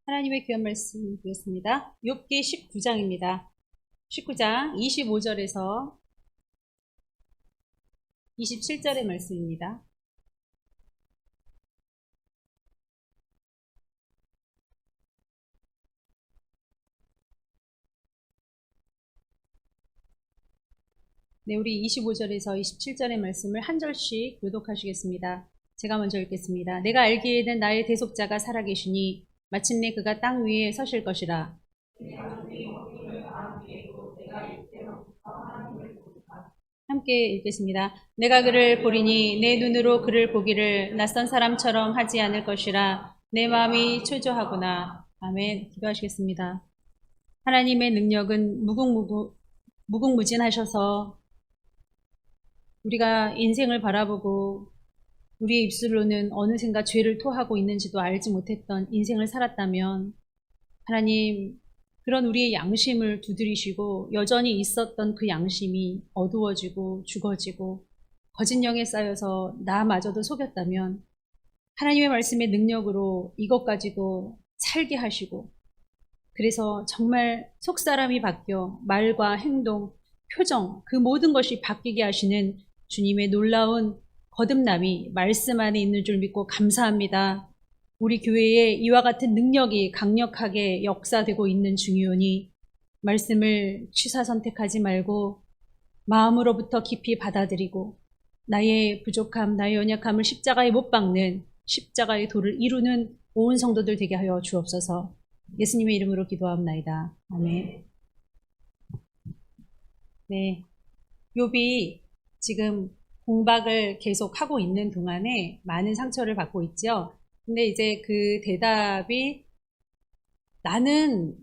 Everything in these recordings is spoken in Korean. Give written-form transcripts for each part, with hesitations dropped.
하나님의 귀한 말씀 드렸습니다. 욥기 19장입니다. 19장 25절에서 27절의 말씀입니다. 네, 우리 25절에서 27절의 말씀을 한 절씩 교독하시겠습니다. 제가 먼저 읽겠습니다. 내가 알기에는 나의 대속자가 살아계시니 마침내 그가 땅 위에 서실 것이라. 함께 읽겠습니다. 내가 그를 보리니 내 눈으로 그를 보기를 낯선 사람처럼 하지 않을 것이라. 내 마음이 초조하구나. 아멘. 기도하시겠습니다. 하나님의 능력은 무궁무진하셔서 우리가 인생을 바라보고 우리의 입술로는 어느샌가 죄를 토하고 있는지도 알지 못했던 인생을 살았다면 하나님, 그런 우리의 양심을 두드리시고 여전히 있었던 그 양심이 어두워지고 죽어지고 거짓 영에 쌓여서 나마저도 속였다면 하나님의 말씀의 능력으로 이것까지도 살게 하시고, 그래서 정말 속사람이 바뀌어 말과 행동, 표정, 그 모든 것이 바뀌게 하시는 주님의 놀라운 거듭남이 말씀 안에 있는 줄 믿고 감사합니다. 우리 교회에 이와 같은 능력이 강력하게 역사되고 있는 중이오니 말씀을 취사 선택하지 말고 마음으로부터 깊이 받아들이고 나의 부족함, 나의 연약함을 십자가에 못 박는 십자가의 도를 이루는 온 성도들 되게 하여 주옵소서. 예수님의 이름으로 기도하옵나이다. 아멘. 네, 욥이 지금 공박을 계속하고 있는 동안에 많은 상처를 받고 있죠. 근데 이제 그 대답이 나는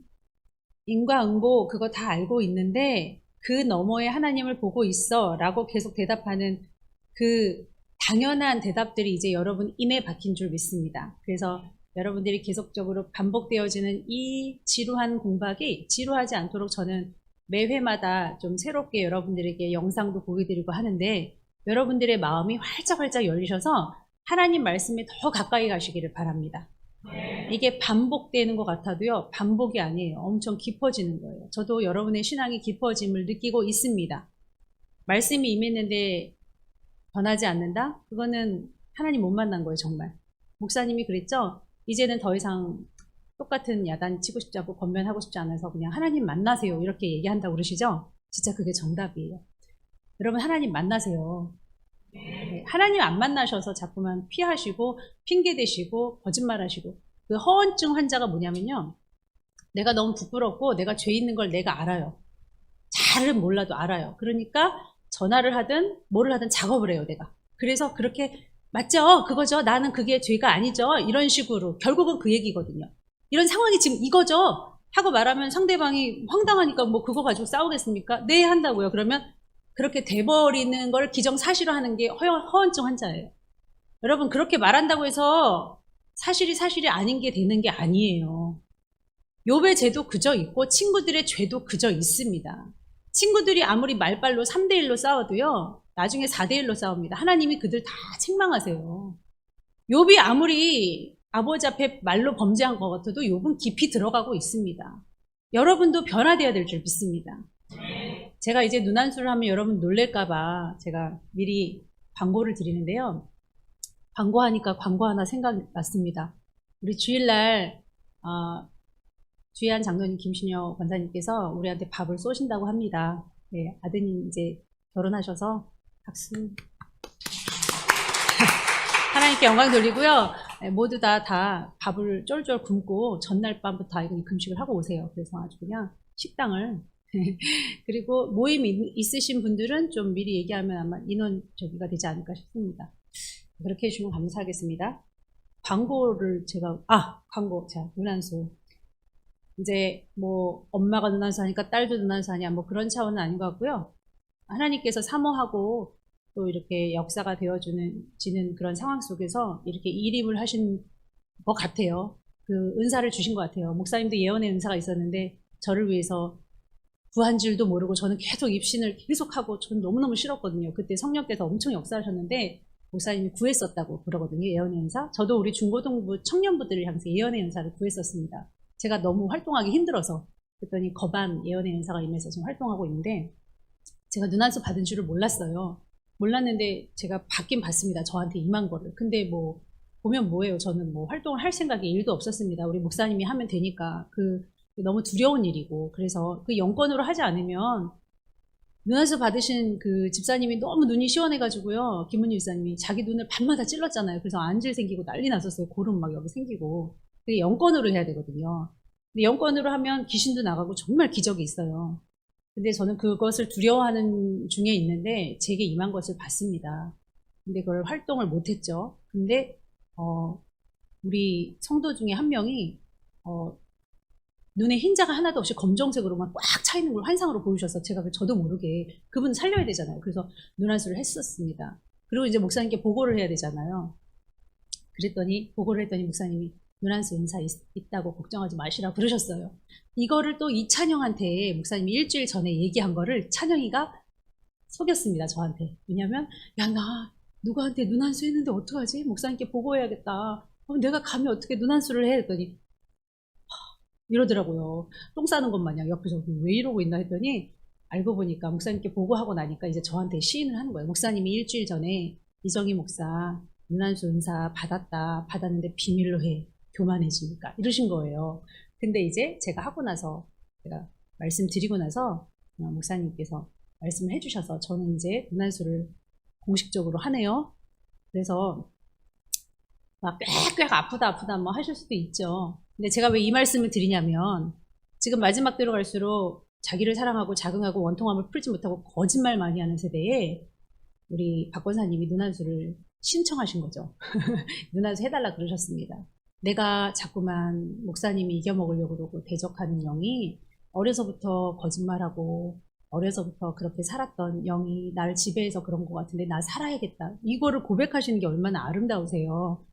인과응보 그거 다 알고 있는데 그 너머에 하나님을 보고 있어 라고 계속 대답하는 그 당연한 대답들이 이제 여러분 인에 박힌 줄 믿습니다. 그래서 여러분들이 계속적으로 반복되어지는 이 지루한 공박이 지루하지 않도록 저는 매 회마다 좀 새롭게 여러분들에게 영상도 보여드리고 하는데 여러분들의 마음이 활짝활짝 열리셔서 하나님 말씀에 더 가까이 가시기를 바랍니다. 이게 반복되는 것 같아도요, 반복이 아니에요. 엄청 깊어지는 거예요. 저도 여러분의 신앙이 깊어짐을 느끼고 있습니다. 말씀이 임했는데 변하지 않는다? 그거는 하나님 못 만난 거예요, 정말. 목사님이 그랬죠? 이제는 더 이상 똑같은 야단 치고 싶지 않고 권면하고 싶지 않아서 그냥 하나님 만나세요 이렇게 얘기한다고 그러시죠? 진짜 그게 정답이에요. 여러분 하나님 만나세요. 네, 하나님 안 만나셔서 자꾸만 피하시고 핑계대시고 거짓말하시고 그 허언증 환자가 뭐냐면요, 내가 너무 부끄럽고 내가 죄 있는 걸 내가 알아요. 잘은 몰라도 알아요. 그러니까 전화를 하든 뭐를 하든 작업을 해요, 내가. 그래서 그렇게 맞죠? 그거죠? 나는 그게 죄가 아니죠? 이런 식으로 결국은 그 얘기거든요. 이런 상황이 지금 이거죠? 하고 말하면 상대방이 황당하니까 뭐 그거 가지고 싸우겠습니까? 네, 한다고요. 그러면 그렇게 돼버리는 걸 기정사실화 하는 게 허언증 환자예요. 여러분, 그렇게 말한다고 해서 사실이 아닌 게 되는 게 아니에요. 욥의 죄도 그저 있고 친구들의 죄도 그저 있습니다. 친구들이 아무리 말빨로 3대1로 싸워도요, 나중에 4대1로 싸웁니다. 하나님이 그들 다 책망하세요. 욥이 아무리 아버지 앞에 말로 범죄한 것 같아도 욥은 깊이 들어가고 있습니다. 여러분도 변화되어야 될 줄 믿습니다. 제가 이제 눈안수를 하면 여러분 놀랄까봐 제가 미리 광고를 드리는데요. 광고하니까 광고 하나 생각났습니다. 우리 주일날 주의한 장로님 김신여 권사님께서 우리한테 밥을 쏘신다고 합니다. 네, 아드님 이제 결혼하셔서 박수. 하나님께 영광 돌리고요. 모두 다 밥을 쫄쫄 굶고 전날 밤부터 그냥 금식을 하고 오세요. 그래서 아주 그냥 식당을 그리고 모임 있으신 분들은 좀 미리 얘기하면 아마 인원 저기가 되지 않을까 싶습니다. 그렇게 해주시면 감사하겠습니다. 광고를 광고. 자, 눈안수. 이제 뭐 엄마가 눈안수 하니까 딸도 눈안수 하냐 뭐 그런 차원은 아닌 것 같고요. 하나님께서 사모하고 또 이렇게 역사가 되어지는 그런 상황 속에서 이렇게 일임을 하신 것 같아요. 그 은사를 주신 것 같아요. 목사님도 예언의 은사가 있었는데 저를 위해서 구한 줄도 모르고 저는 계속 입신을 계속하고 저는 너무너무 싫었거든요. 그때 성령께서 엄청 역사하셨는데 목사님이 구했었다고 그러거든요. 예언의 은사. 저도 우리 중고등부 청년부들을 향해서 예언의 은사를 구했었습니다. 제가 너무 활동하기 힘들어서 그랬더니 거반 예언의 은사가 임해서 지금 활동하고 있는데 제가 눈안수 받은 줄을 몰랐어요. 몰랐는데 제가 받긴 받습니다. 저한테 임한 거를. 근데 뭐 보면 뭐예요. 저는 뭐 활동을 할 생각이 1도 없었습니다. 우리 목사님이 하면 되니까 너무 두려운 일이고 그래서 그 영권으로 하지 않으면 눈안수 받으신 그 집사님이 너무 눈이 시원해가지고요. 김은희 집사님이 자기 눈을 밤마다 찔렀잖아요. 그래서 안질 생기고 난리 났었어요. 고름 막 여기 생기고. 그게 영권으로 해야 되거든요. 근데 영권으로 하면 귀신도 나가고 정말 기적이 있어요. 근데 저는 그것을 두려워하는 중에 있는데 제게 임한 것을 봤습니다. 근데 그걸 활동을 못했죠. 근데 우리 성도 중에 한 명이 눈에 흰자가 하나도 없이 검정색으로만 꽉 차 있는 걸 환상으로 보여주셔서 제가 저도 모르게 그분 살려야 되잖아요. 그래서 눈안수를 했었습니다. 그리고 이제 목사님께 보고를 해야 되잖아요. 그랬더니 보고를 했더니 목사님이 눈안수 은사 있다고 걱정하지 마시라 그러셨어요. 이거를 또 이찬영한테 목사님이 일주일 전에 얘기한 거를 찬영이가 속였습니다. 저한테. 왜냐면 야 나 누구한테 눈안수 했는데 어떡하지? 목사님께 보고해야겠다. 내가 감히 어떻게 눈안수를 해? 했더니 이러더라고요. 똥 싸는 것 마냥 옆에서 왜 이러고 있나 했더니 알고 보니까 목사님께 보고하고 나니까 이제 저한테 시인을 하는 거예요. 목사님이 일주일 전에 이정희 목사 눈안수 은사 받았는데 비밀로 해. 교만해지니까 이러신 거예요. 근데 이제 제가 하고 나서 제가 말씀드리고 나서 목사님께서 말씀을 해주셔서 저는 이제 눈안수를 공식적으로 하네요. 그래서 막 꽥꽥 아프다 뭐 하실 수도 있죠. 근데 제가 왜 이 말씀을 드리냐면 지금 마지막 때로 갈수록 자기를 사랑하고 자긍하고 원통함을 풀지 못하고 거짓말 많이 하는 세대에 우리 박 권사님이 눈안수를 신청하신 거죠. 눈안수 해달라 그러셨습니다. 내가 자꾸만 목사님이 이겨먹으려고 그러고 대적하는 영이 어려서부터 거짓말하고 어려서부터 그렇게 살았던 영이 나를 지배해서 그런 것 같은데 나 살아야겠다. 이거를 고백하시는 게 얼마나 아름다우세요.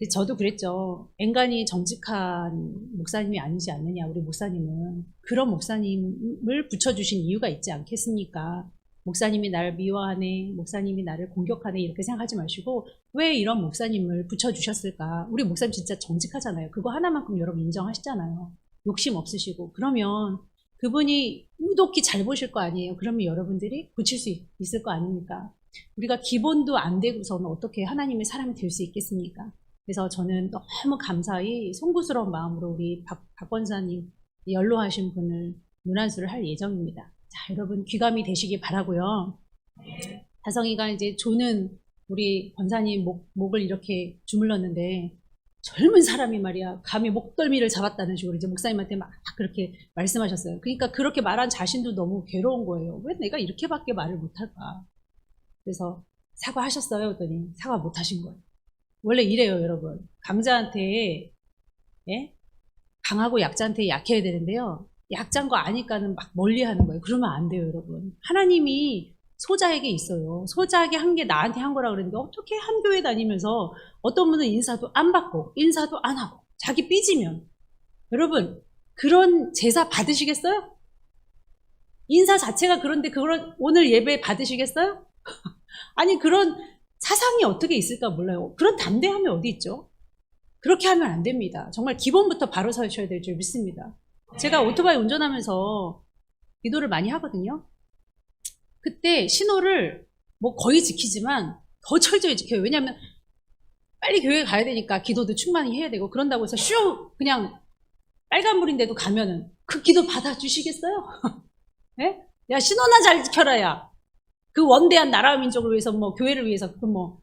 저도 그랬죠. 앵간히 정직한 목사님이 아니지 않느냐. 우리 목사님은 그런 목사님을 붙여주신 이유가 있지 않겠습니까? 목사님이 나를 미워하네, 목사님이 나를 공격하네 이렇게 생각하지 마시고 왜 이런 목사님을 붙여주셨을까? 우리 목사님 진짜 정직하잖아요. 그거 하나만큼 여러분 인정하시잖아요. 욕심 없으시고. 그러면 그분이 우독히 잘 보실 거 아니에요. 그러면 여러분들이 고칠 수 있을 거 아닙니까? 우리가 기본도 안 되고서는 어떻게 하나님의 사람이 될 수 있겠습니까? 그래서 저는 너무 감사히 송구스러운 마음으로 우리 박 권사님 연로하신 분을 눈안수를 할 예정입니다. 자, 여러분 귀감이 되시기 바라고요. 다성이가 이제 조는 우리 권사님 목을 이렇게 주물렀는데 젊은 사람이 말이야 감히 목덜미를 잡았다는 식으로 이제 목사님한테 막 그렇게 말씀하셨어요. 그러니까 그렇게 말한 자신도 너무 괴로운 거예요. 왜 내가 이렇게밖에 말을 못할까? 그래서 사과하셨어요? 그랬더니 사과 못하신 거예요. 원래 이래요, 여러분. 강자한테 예? 강하고 약자한테 약해야 되는데요. 약자인 거 아니까는 막 멀리하는 거예요. 그러면 안 돼요, 여러분. 하나님이 소자에게 있어요. 소자에게 한 게 나한테 한 거라 그랬는데 어떻게 한 교회 다니면서 어떤 분은 인사도 안 받고 인사도 안 하고 자기 삐지면 여러분 그런 제사 받으시겠어요? 인사 자체가 그런데 그걸 오늘 예배 받으시겠어요? 아니 그런 사상이 어떻게 있을까 몰라요. 그런 담대함이 어디 있죠? 그렇게 하면 안 됩니다. 정말 기본부터 바로 서셔야 될 줄 믿습니다. 제가 오토바이 운전하면서 기도를 많이 하거든요. 그때 신호를 뭐 거의 지키지만 더 철저히 지켜요. 왜냐하면 빨리 교회 가야 되니까 기도도 충만히 해야 되고 그런다고 해서 슈 그냥 빨간불인데도 가면은 그 기도 받아주시겠어요? 네? 야 신호나 잘 지켜라 야. 그 원대한 나라와 민족을 위해서 뭐 교회를 위해서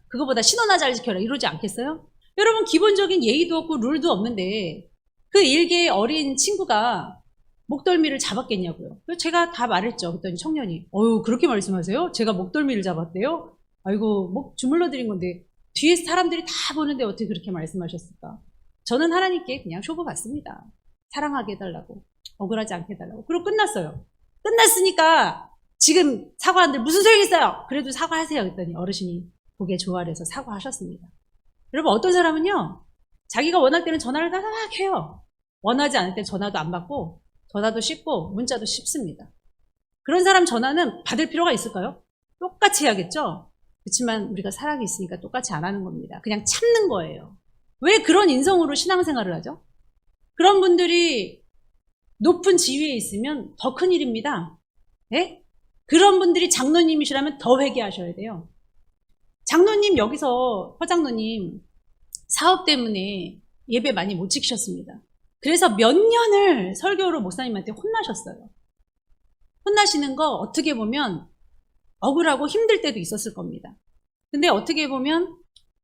그거보다 신호나 잘 지켜라 이러지 않겠어요? 여러분 기본적인 예의도 없고 룰도 없는데 그 일개의 어린 친구가 목덜미를 잡았겠냐고요. 제가 다 말했죠. 그랬더니 청년이 어휴 그렇게 말씀하세요? 제가 목덜미를 잡았대요? 아이고 목 주물러 드린 건데 뒤에 사람들이 다 보는데 어떻게 그렇게 말씀하셨을까? 저는 하나님께 그냥 쇼부 받습니다. 사랑하게 해달라고 억울하지 않게 해달라고. 그리고 끝났어요. 끝났으니까 지금 사과하는데 무슨 소용이 있어요? 그래도 사과하세요. 그랬더니 어르신이 보기에 조아려서 사과하셨습니다. 여러분 어떤 사람은요. 자기가 원할 때는 전화를 다닥 해요. 원하지 않을 때 전화도 안 받고 전화도 씹고 문자도 씹습니다. 그런 사람 전화는 받을 필요가 있을까요? 똑같이 해야겠죠? 그렇지만 우리가 살아있으니까 똑같이 안 하는 겁니다. 그냥 참는 거예요. 왜 그런 인성으로 신앙생활을 하죠? 그런 분들이 높은 지위에 있으면 더 큰일입니다. 네? 그런 분들이 장로님이시라면 더 회개하셔야 돼요. 장로님 여기서 허장로님 사업 때문에 예배 많이 못 지키셨습니다. 그래서 몇 년을 설교로 목사님한테 혼나셨어요. 혼나시는 거 어떻게 보면 억울하고 힘들 때도 있었을 겁니다. 근데 어떻게 보면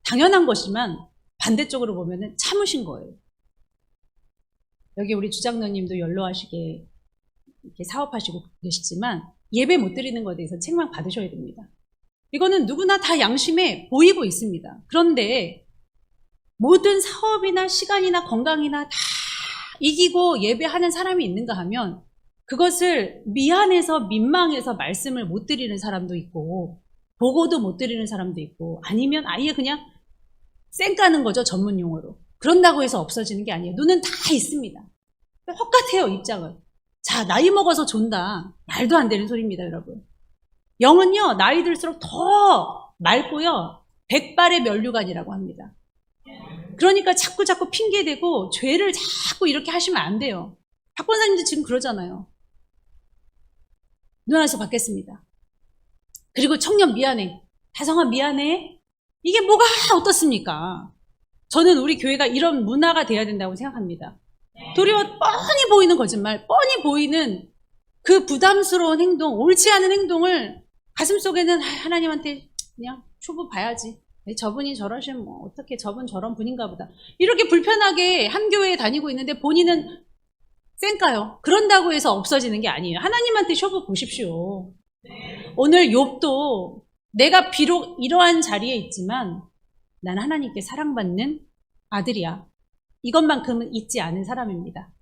당연한 것이지만 반대쪽으로 보면 참으신 거예요. 여기 우리 주장로님도 연로하시게 이렇게 사업하시고 계시지만 예배 못 드리는 것에 대해서 책망 받으셔야 됩니다. 이거는 누구나 다 양심에 보이고 있습니다. 그런데 모든 사업이나 시간이나 건강이나 다 이기고 예배하는 사람이 있는가 하면 그것을 미안해서 민망해서 말씀을 못 드리는 사람도 있고 보고도 못 드리는 사람도 있고 아니면 아예 그냥 쌩 까는 거죠, 전문 용어로. 그런다고 해서 없어지는 게 아니에요. 눈은 다 있습니다. 똑같아요, 입장은. 자, 나이 먹어서 존다. 말도 안 되는 소리입니다, 여러분. 영은요, 나이 들수록 더 맑고요, 백발의 면류관이라고 합니다. 그러니까 자꾸 핑계대고 죄를 자꾸 이렇게 하시면 안 돼요. 박 권사님도 지금 그러잖아요. 눈안에서 받겠습니다. 그리고 청년 미안해. 다성아 미안해. 이게 뭐가 어떻습니까? 저는 우리 교회가 이런 문화가 돼야 된다고 생각합니다. 도리어 뻔히 보이는 거짓말, 뻔히 보이는 그 부담스러운 행동, 옳지 않은 행동을 가슴속에는 하나님한테 그냥 초보 봐야지. 저분이 저러시면 뭐 어떻게 저분 저런 분인가 보다. 이렇게 불편하게 한 교회에 다니고 있는데 본인은 쌩까요. 그런다고 해서 없어지는 게 아니에요. 하나님한테 쇼부 보십시오. 오늘 욥도 내가 비록 이러한 자리에 있지만 난 하나님께 사랑받는 아들이야. 이것만큼은 잊지 않은 사람입니다.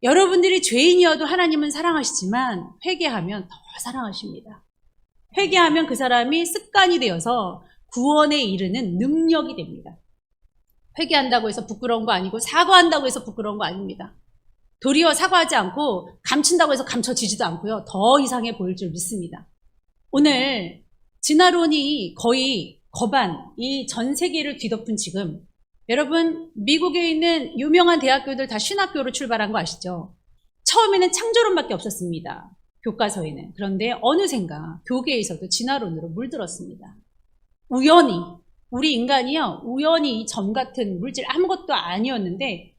여러분들이 죄인이어도 하나님은 사랑하시지만 회개하면 더 사랑하십니다. 회개하면 그 사람이 습관이 되어서 구원에 이르는 능력이 됩니다. 회개한다고 해서 부끄러운 거 아니고 사과한다고 해서 부끄러운 거 아닙니다. 도리어 사과하지 않고 감춘다고 해서 감춰지지도 않고요. 더 이상해 보일 줄 믿습니다. 오늘 진화론이 거의 거반 이 전 세계를 뒤덮은 지금 여러분 미국에 있는 유명한 대학교들 다 신학교로 출발한 거 아시죠? 처음에는 창조론밖에 없었습니다. 교과서에는. 그런데 어느샌가 교계에서도 진화론으로 물들었습니다. 우연히 우리 인간이요 우연히 이 점 같은 물질 아무것도 아니었는데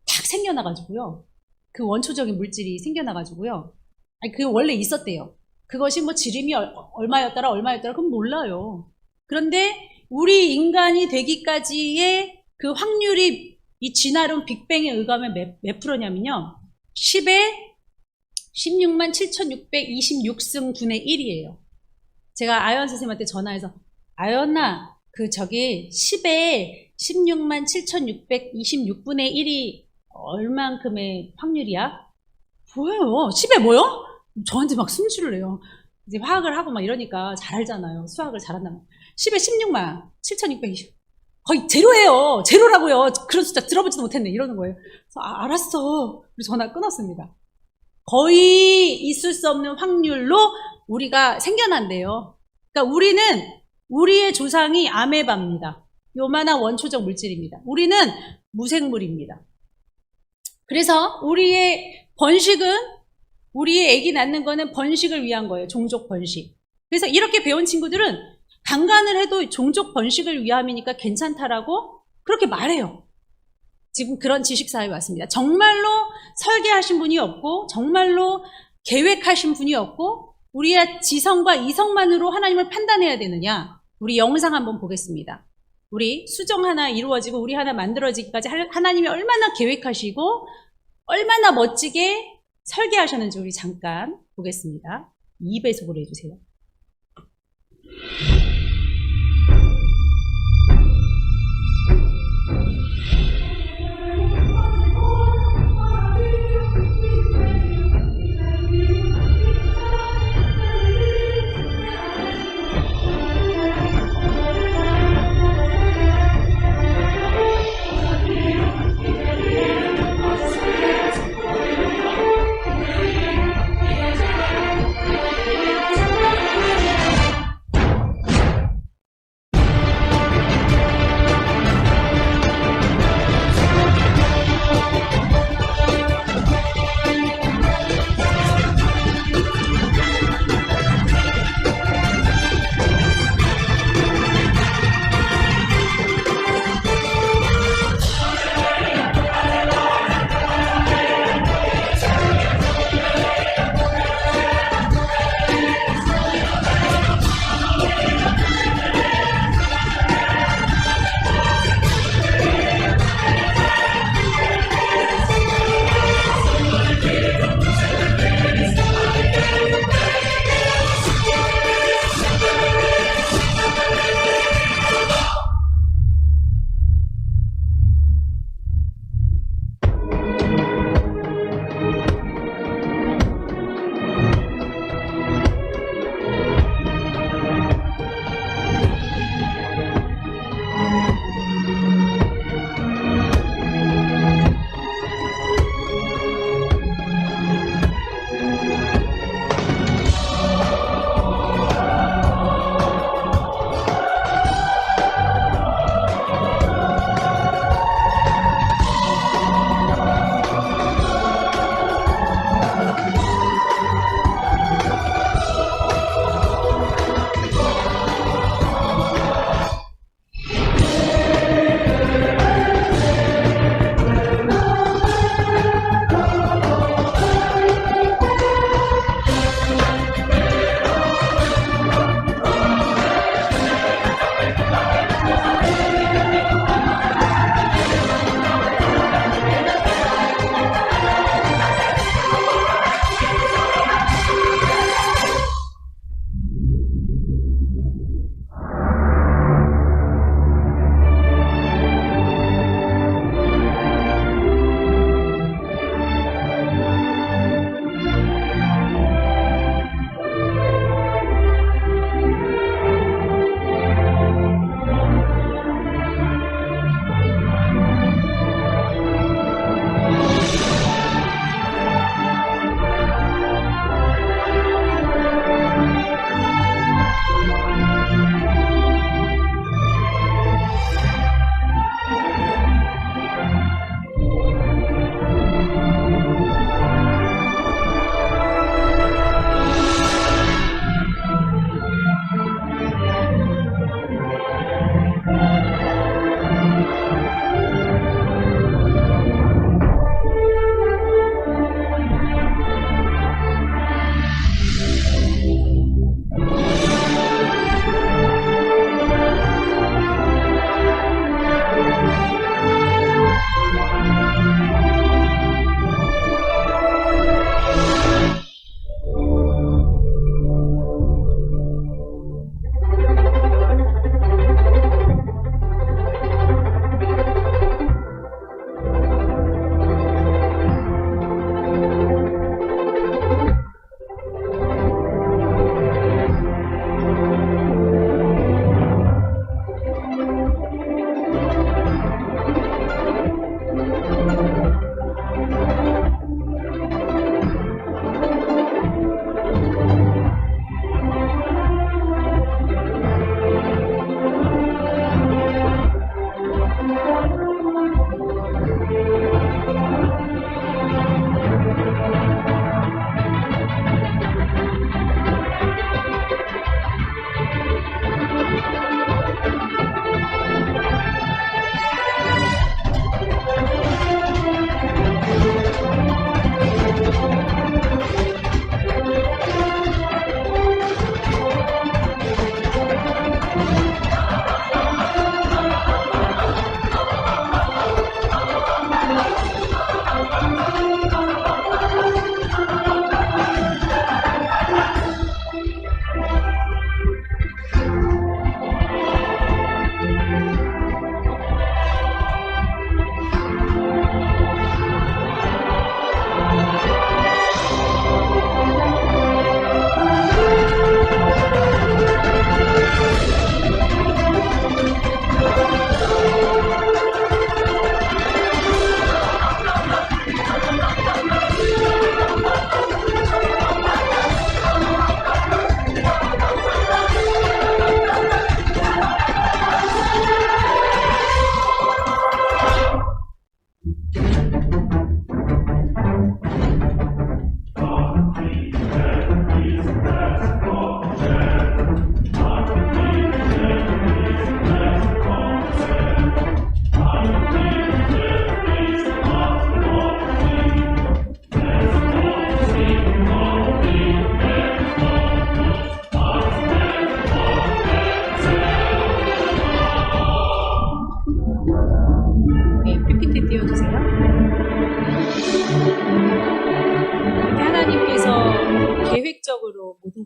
탁 생겨나가지고요. 그 원초적인 물질이 생겨나가지고요. 아니 그 원래 있었대요. 그것이 뭐 지름이 얼마였더라 그건 몰라요. 그런데 우리 인간이 되기까지의 그 확률이 이 진화론 빅뱅에 의하면 몇 프로냐면요. 10에 16만 7,626승 분의 1이에요. 제가 아연 선생님한테 전화해서 아연아 그 저기 10에 16만 7,626분의 1이 얼만큼의 확률이야? 뭐예요? 10에 뭐요? 저한테 막 숨줄을 내요. 이제 화학을 하고 막 이러니까 잘 알잖아요. 수학을 잘한다면. 10에 16만 7,620. 거의 제로예요. 제로라고요. 그런 숫자 들어보지도 못했네. 이러는 거예요. 그래서 알았어. 우리 전화 끊었습니다. 거의 있을 수 없는 확률로 우리가 생겨난대요. 그러니까 우리의 조상이 아메바입니다. 요만한 원초적 물질입니다. 우리는 무생물입니다. 그래서 우리의 번식은 우리의 아기 낳는 거는 번식을 위한 거예요. 종족 번식. 그래서 이렇게 배운 친구들은 강간을 해도 종족 번식을 위함이니까 괜찮다라고 그렇게 말해요. 지금 그런 지식사회에 왔습니다. 정말로 설계하신 분이 없고 정말로 계획하신 분이 없고 우리의 지성과 이성만으로 하나님을 판단해야 되느냐? 우리 영상 한번 보겠습니다. 우리 수정 하나 이루어지고 우리 하나 만들어지기까지 하나님이 얼마나 계획하시고 얼마나 멋지게 설계하셨는지 우리 잠깐 보겠습니다. 2배속으로 해주세요.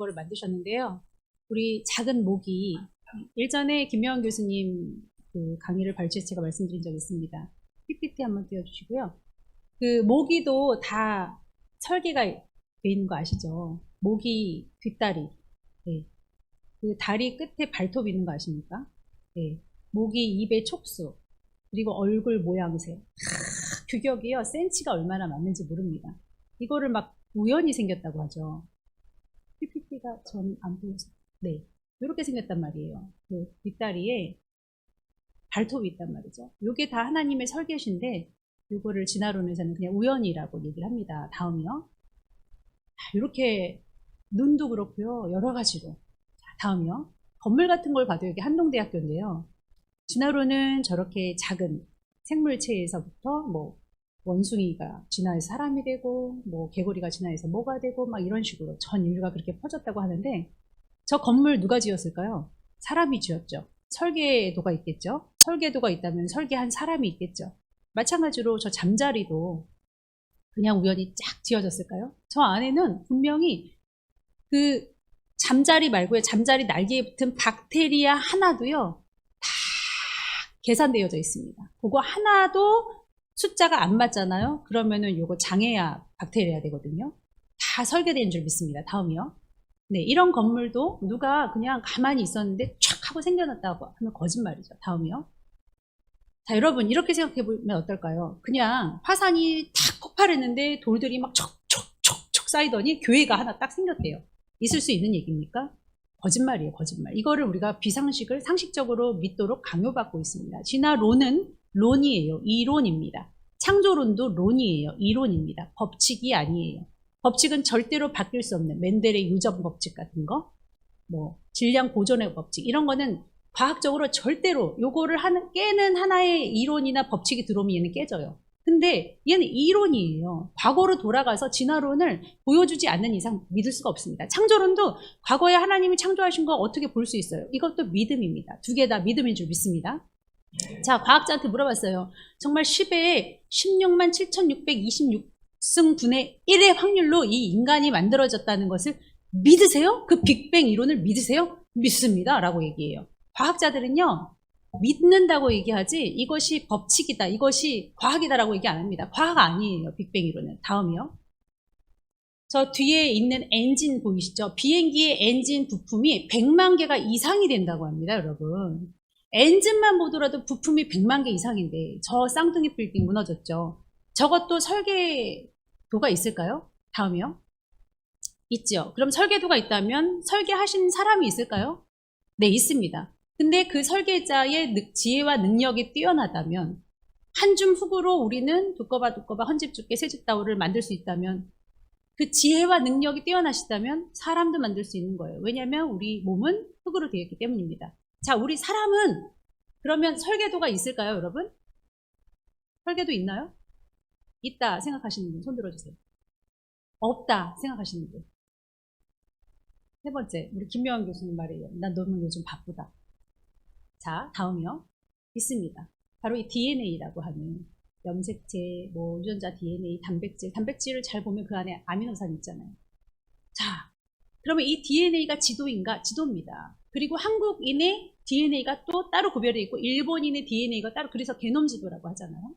거를 만드셨는데요. 우리 작은 모기, 일전에 김명환 교수님 그 강의를 발췌해서 제가 말씀드린 적이 있습니다. PPT 한번 띄워주시고요. 그 모기도 다 설계가 돼 있는 거 아시죠? 모기 뒷다리, 네. 그 다리 끝에 발톱 있는 거 아십니까? 네. 모기 입의 촉수, 그리고 얼굴 모양새. 규격이요, 센치가 얼마나 맞는지 모릅니다. 이거를 막 우연히 생겼다고 하죠. PPT가 전 안 보여서. 네. 이렇게 생겼단 말이에요. 그 뒷다리에 발톱이 있단 말이죠. 이게 다 하나님의 설계신데, 이거를 진화론에서는 그냥 우연이라고 얘기를 합니다. 다음이요. 이렇게 눈도 그렇고요. 여러 가지로. 다음이요. 건물 같은 걸 봐도 여기 한동대학교인데요. 진화론은 저렇게 작은 생물체에서부터 뭐 원숭이가 진화해서 사람이 되고 뭐 개구리가 진화해서 뭐가 되고 막 이런 식으로 전 인류가 그렇게 퍼졌다고 하는데, 저 건물 누가 지었을까요? 사람이 지었죠. 설계도가 있겠죠. 설계도가 있다면 설계한 사람이 있겠죠. 마찬가지로 저 잠자리도 그냥 우연히 쫙 지어졌을까요? 저 안에는 분명히 그 잠자리 말고요, 잠자리 날개에 붙은 박테리아 하나도요, 다 계산되어져 있습니다. 그거 하나도 숫자가 안 맞잖아요. 그러면은 요거 장애야 박테리아 되거든요. 다 설계된 줄 믿습니다. 다음이요. 네, 이런 건물도 누가 그냥 가만히 있었는데 촥 하고 생겨났다고 하면 거짓말이죠. 다음이요. 자, 여러분 이렇게 생각해 보면 어떨까요? 그냥 화산이 탁 폭발했는데 돌들이 막 촉촉촉촉 쌓이더니 교회가 하나 딱 생겼대요. 있을 수 있는 얘기입니까? 거짓말이에요, 거짓말. 이거를 우리가 비상식을 상식적으로 믿도록 강요받고 있습니다. 진화론은 론이에요. 이론입니다. 창조론도 론이에요. 이론입니다. 법칙이 아니에요. 법칙은 절대로 바뀔 수 없는 멘델의 유전 법칙 같은 거, 뭐 질량 보존의 법칙, 이런 거는 과학적으로 절대로 요거를 깨는 하나의 이론이나 법칙이 들어오면 얘는 깨져요. 근데 얘는 이론이에요. 과거로 돌아가서 진화론을 보여주지 않는 이상 믿을 수가 없습니다. 창조론도 과거에 하나님이 창조하신 거 어떻게 볼 수 있어요? 이것도 믿음입니다. 두 개 다 믿음인 줄 믿습니다. 자, 과학자한테 물어봤어요. 정말 10에 16만 7,626승 분의 1의 확률로 이 인간이 만들어졌다는 것을 믿으세요? 그 빅뱅 이론을 믿으세요? 믿습니다. 라고 얘기해요. 과학자들은요, 믿는다고 얘기하지 이것이 법칙이다, 이것이 과학이다라고 얘기 안 합니다. 과학 아니에요, 빅뱅 이론은. 다음이요. 저 뒤에 있는 엔진 보이시죠? 비행기의 엔진 부품이 100만 개가 이상이 된다고 합니다, 여러분. 엔진만 보더라도 부품이 100만 개 이상인데 저 쌍둥이 빌딩 무너졌죠. 저것도 설계도가 있을까요? 다음이요. 있죠. 그럼 설계도가 있다면 설계하신 사람이 있을까요? 네, 있습니다. 근데 그 설계자의 지혜와 능력이 뛰어나다면, 한 줌 흙으로 우리는 두꺼봐 헌집 죽게 새집 다우를 만들 수 있다면, 그 지혜와 능력이 뛰어나시다면 사람도 만들 수 있는 거예요. 왜냐하면 우리 몸은 흙으로 되어 있기 때문입니다. 자, 우리 사람은 그러면 설계도가 있을까요, 여러분? 설계도 있나요? 있다 생각하시는 분 손 들어주세요. 없다 생각하시는 분. 세 번째, 우리 김명환 교수님 말이에요. 난 너무 요즘 바쁘다. 자, 다음이요. 있습니다. 바로 이 DNA라고 하는 염색체, 뭐 유전자 DNA, 단백질을 잘 보면 그 안에 아미노산이 있잖아요. 자, 그러면 이 DNA가 지도인가? 지도입니다. 그리고 한국인의 DNA가 또 따로 구별되어 있고 일본인의 DNA가 따로, 그래서 게놈 지도라고 하잖아요.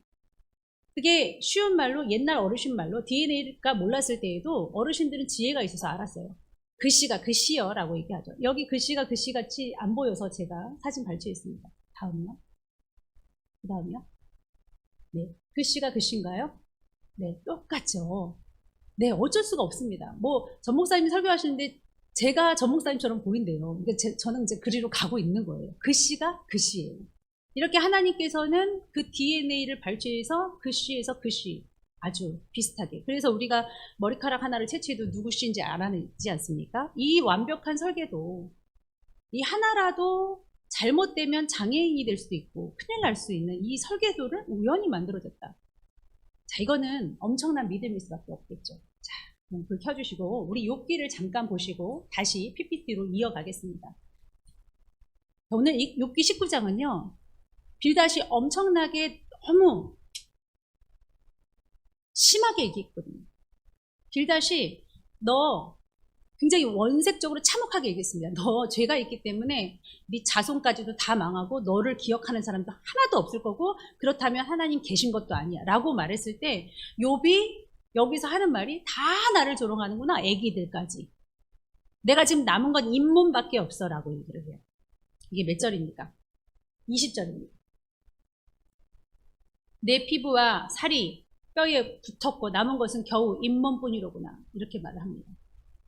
그게 쉬운 말로, 옛날 어르신 말로 DNA가 몰랐을 때에도 어르신들은 지혜가 있어서 알았어요. 글씨가 글씨요 라고 얘기하죠. 여기 글씨가 글씨같이 안 보여서 제가 사진 발췌했습니다. 다음이요. 그 다음이요. 네, 글씨가 글씨인가요? 네, 똑같죠. 네, 어쩔 수가 없습니다. 뭐 전 목사님이 설교하시는데 제가 전 목사님처럼 보인대요. 저는 이제 그리로 가고 있는 거예요. 글씨가 글씨예요. 이렇게 하나님께서는 그 DNA를 발췌해서 글씨에서 글씨 아주 비슷하게. 그래서 우리가 머리카락 하나를 채취해도 누구 씨인지 알아내지 않습니까? 이 완벽한 설계도, 이 하나라도 잘못되면 장애인이 될 수도 있고 큰일 날 수 있는 이 설계도를 우연히 만들어졌다. 자, 이거는 엄청난 믿음일 수밖에 없겠죠. 자, 그럼 불 켜주시고 우리 욥기를 잠깐 보시고 다시 PPT로 이어가겠습니다. 오늘 이 욥기 19장은요. 빌닷이 엄청나게 너무 심하게 얘기했거든요. 빌닷이 너 굉장히 원색적으로 참혹하게 얘기했습니다. 너 죄가 있기 때문에 네 자손까지도 다 망하고 너를 기억하는 사람도 하나도 없을 거고 그렇다면 하나님 계신 것도 아니야 라고 말했을 때 욥이 여기서 하는 말이 다 나를 조롱하는구나. 애기들까지. 내가 지금 남은 건 잇몸밖에 없어 라고 얘기를 해요. 이게 몇 절입니까? 20절입니다. 내 피부와 살이 뼈에 붙었고 남은 것은 겨우 잇몸뿐이로구나. 이렇게 말을 합니다.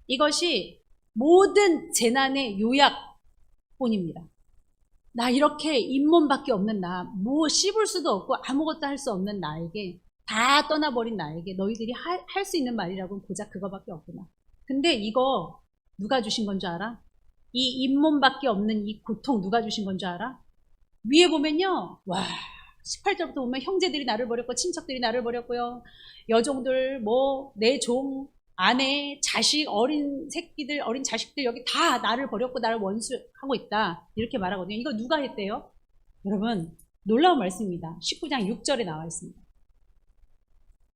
이것이 모든 재난의 요약본입니다. 나 이렇게 잇몸밖에 없는 나, 뭐 씹을 수도 없고 아무것도 할 수 없는 나에게, 다 떠나버린 나에게 너희들이 할 수 있는 말이라고는 고작 그거밖에 없구나. 근데 이거 누가 주신 건 줄 알아? 이 잇몸밖에 없는 이 고통 누가 주신 건 줄 알아? 위에 보면요, 와, 18절부터 보면 형제들이 나를 버렸고 친척들이 나를 버렸고요, 여종들, 뭐 내 종, 아내, 자식, 어린 새끼들, 어린 자식들 여기 다 나를 버렸고 나를 원수하고 있다. 이렇게 말하거든요. 이거 누가 했대요? 여러분, 놀라운 말씀입니다. 19장 6절에 나와 있습니다.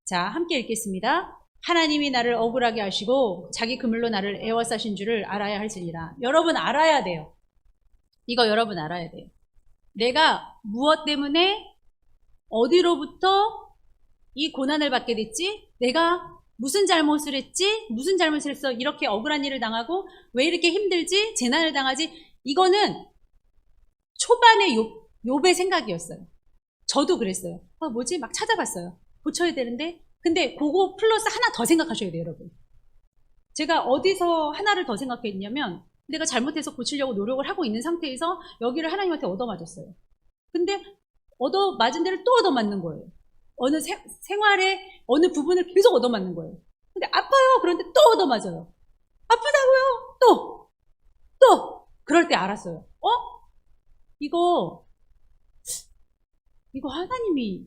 자, 함께 읽겠습니다. 하나님이 나를 억울하게 하시고 자기 그물로 나를 애워싸신 줄을 알아야 할지니라. 여러분 알아야 돼요. 이거 여러분 알아야 돼요. 내가 무엇 때문에 어디로부터 이 고난을 받게 됐지? 내가 무슨 잘못을 했지? 무슨 잘못을 했어? 이렇게 억울한 일을 당하고 왜 이렇게 힘들지? 재난을 당하지? 이거는 초반에 욥의 생각이었어요. 저도 그랬어요. 뭐지? 막 찾아봤어요. 고쳐야 되는데. 근데 그거 플러스 하나 더 생각하셔야 돼요, 여러분. 제가 어디서 하나를 더 생각했냐면 내가 잘못해서 고치려고 노력을 하고 있는 상태에서 여기를 하나님한테 얻어맞았어요. 근데 얻어맞은 데를 또 얻어맞는 거예요. 어느 생활의 어느 부분을 계속 얻어맞는 거예요. 근데 아파요. 그런데 또 얻어맞아요. 아프다고요. 또. 그럴 때 알았어요. 이거 하나님이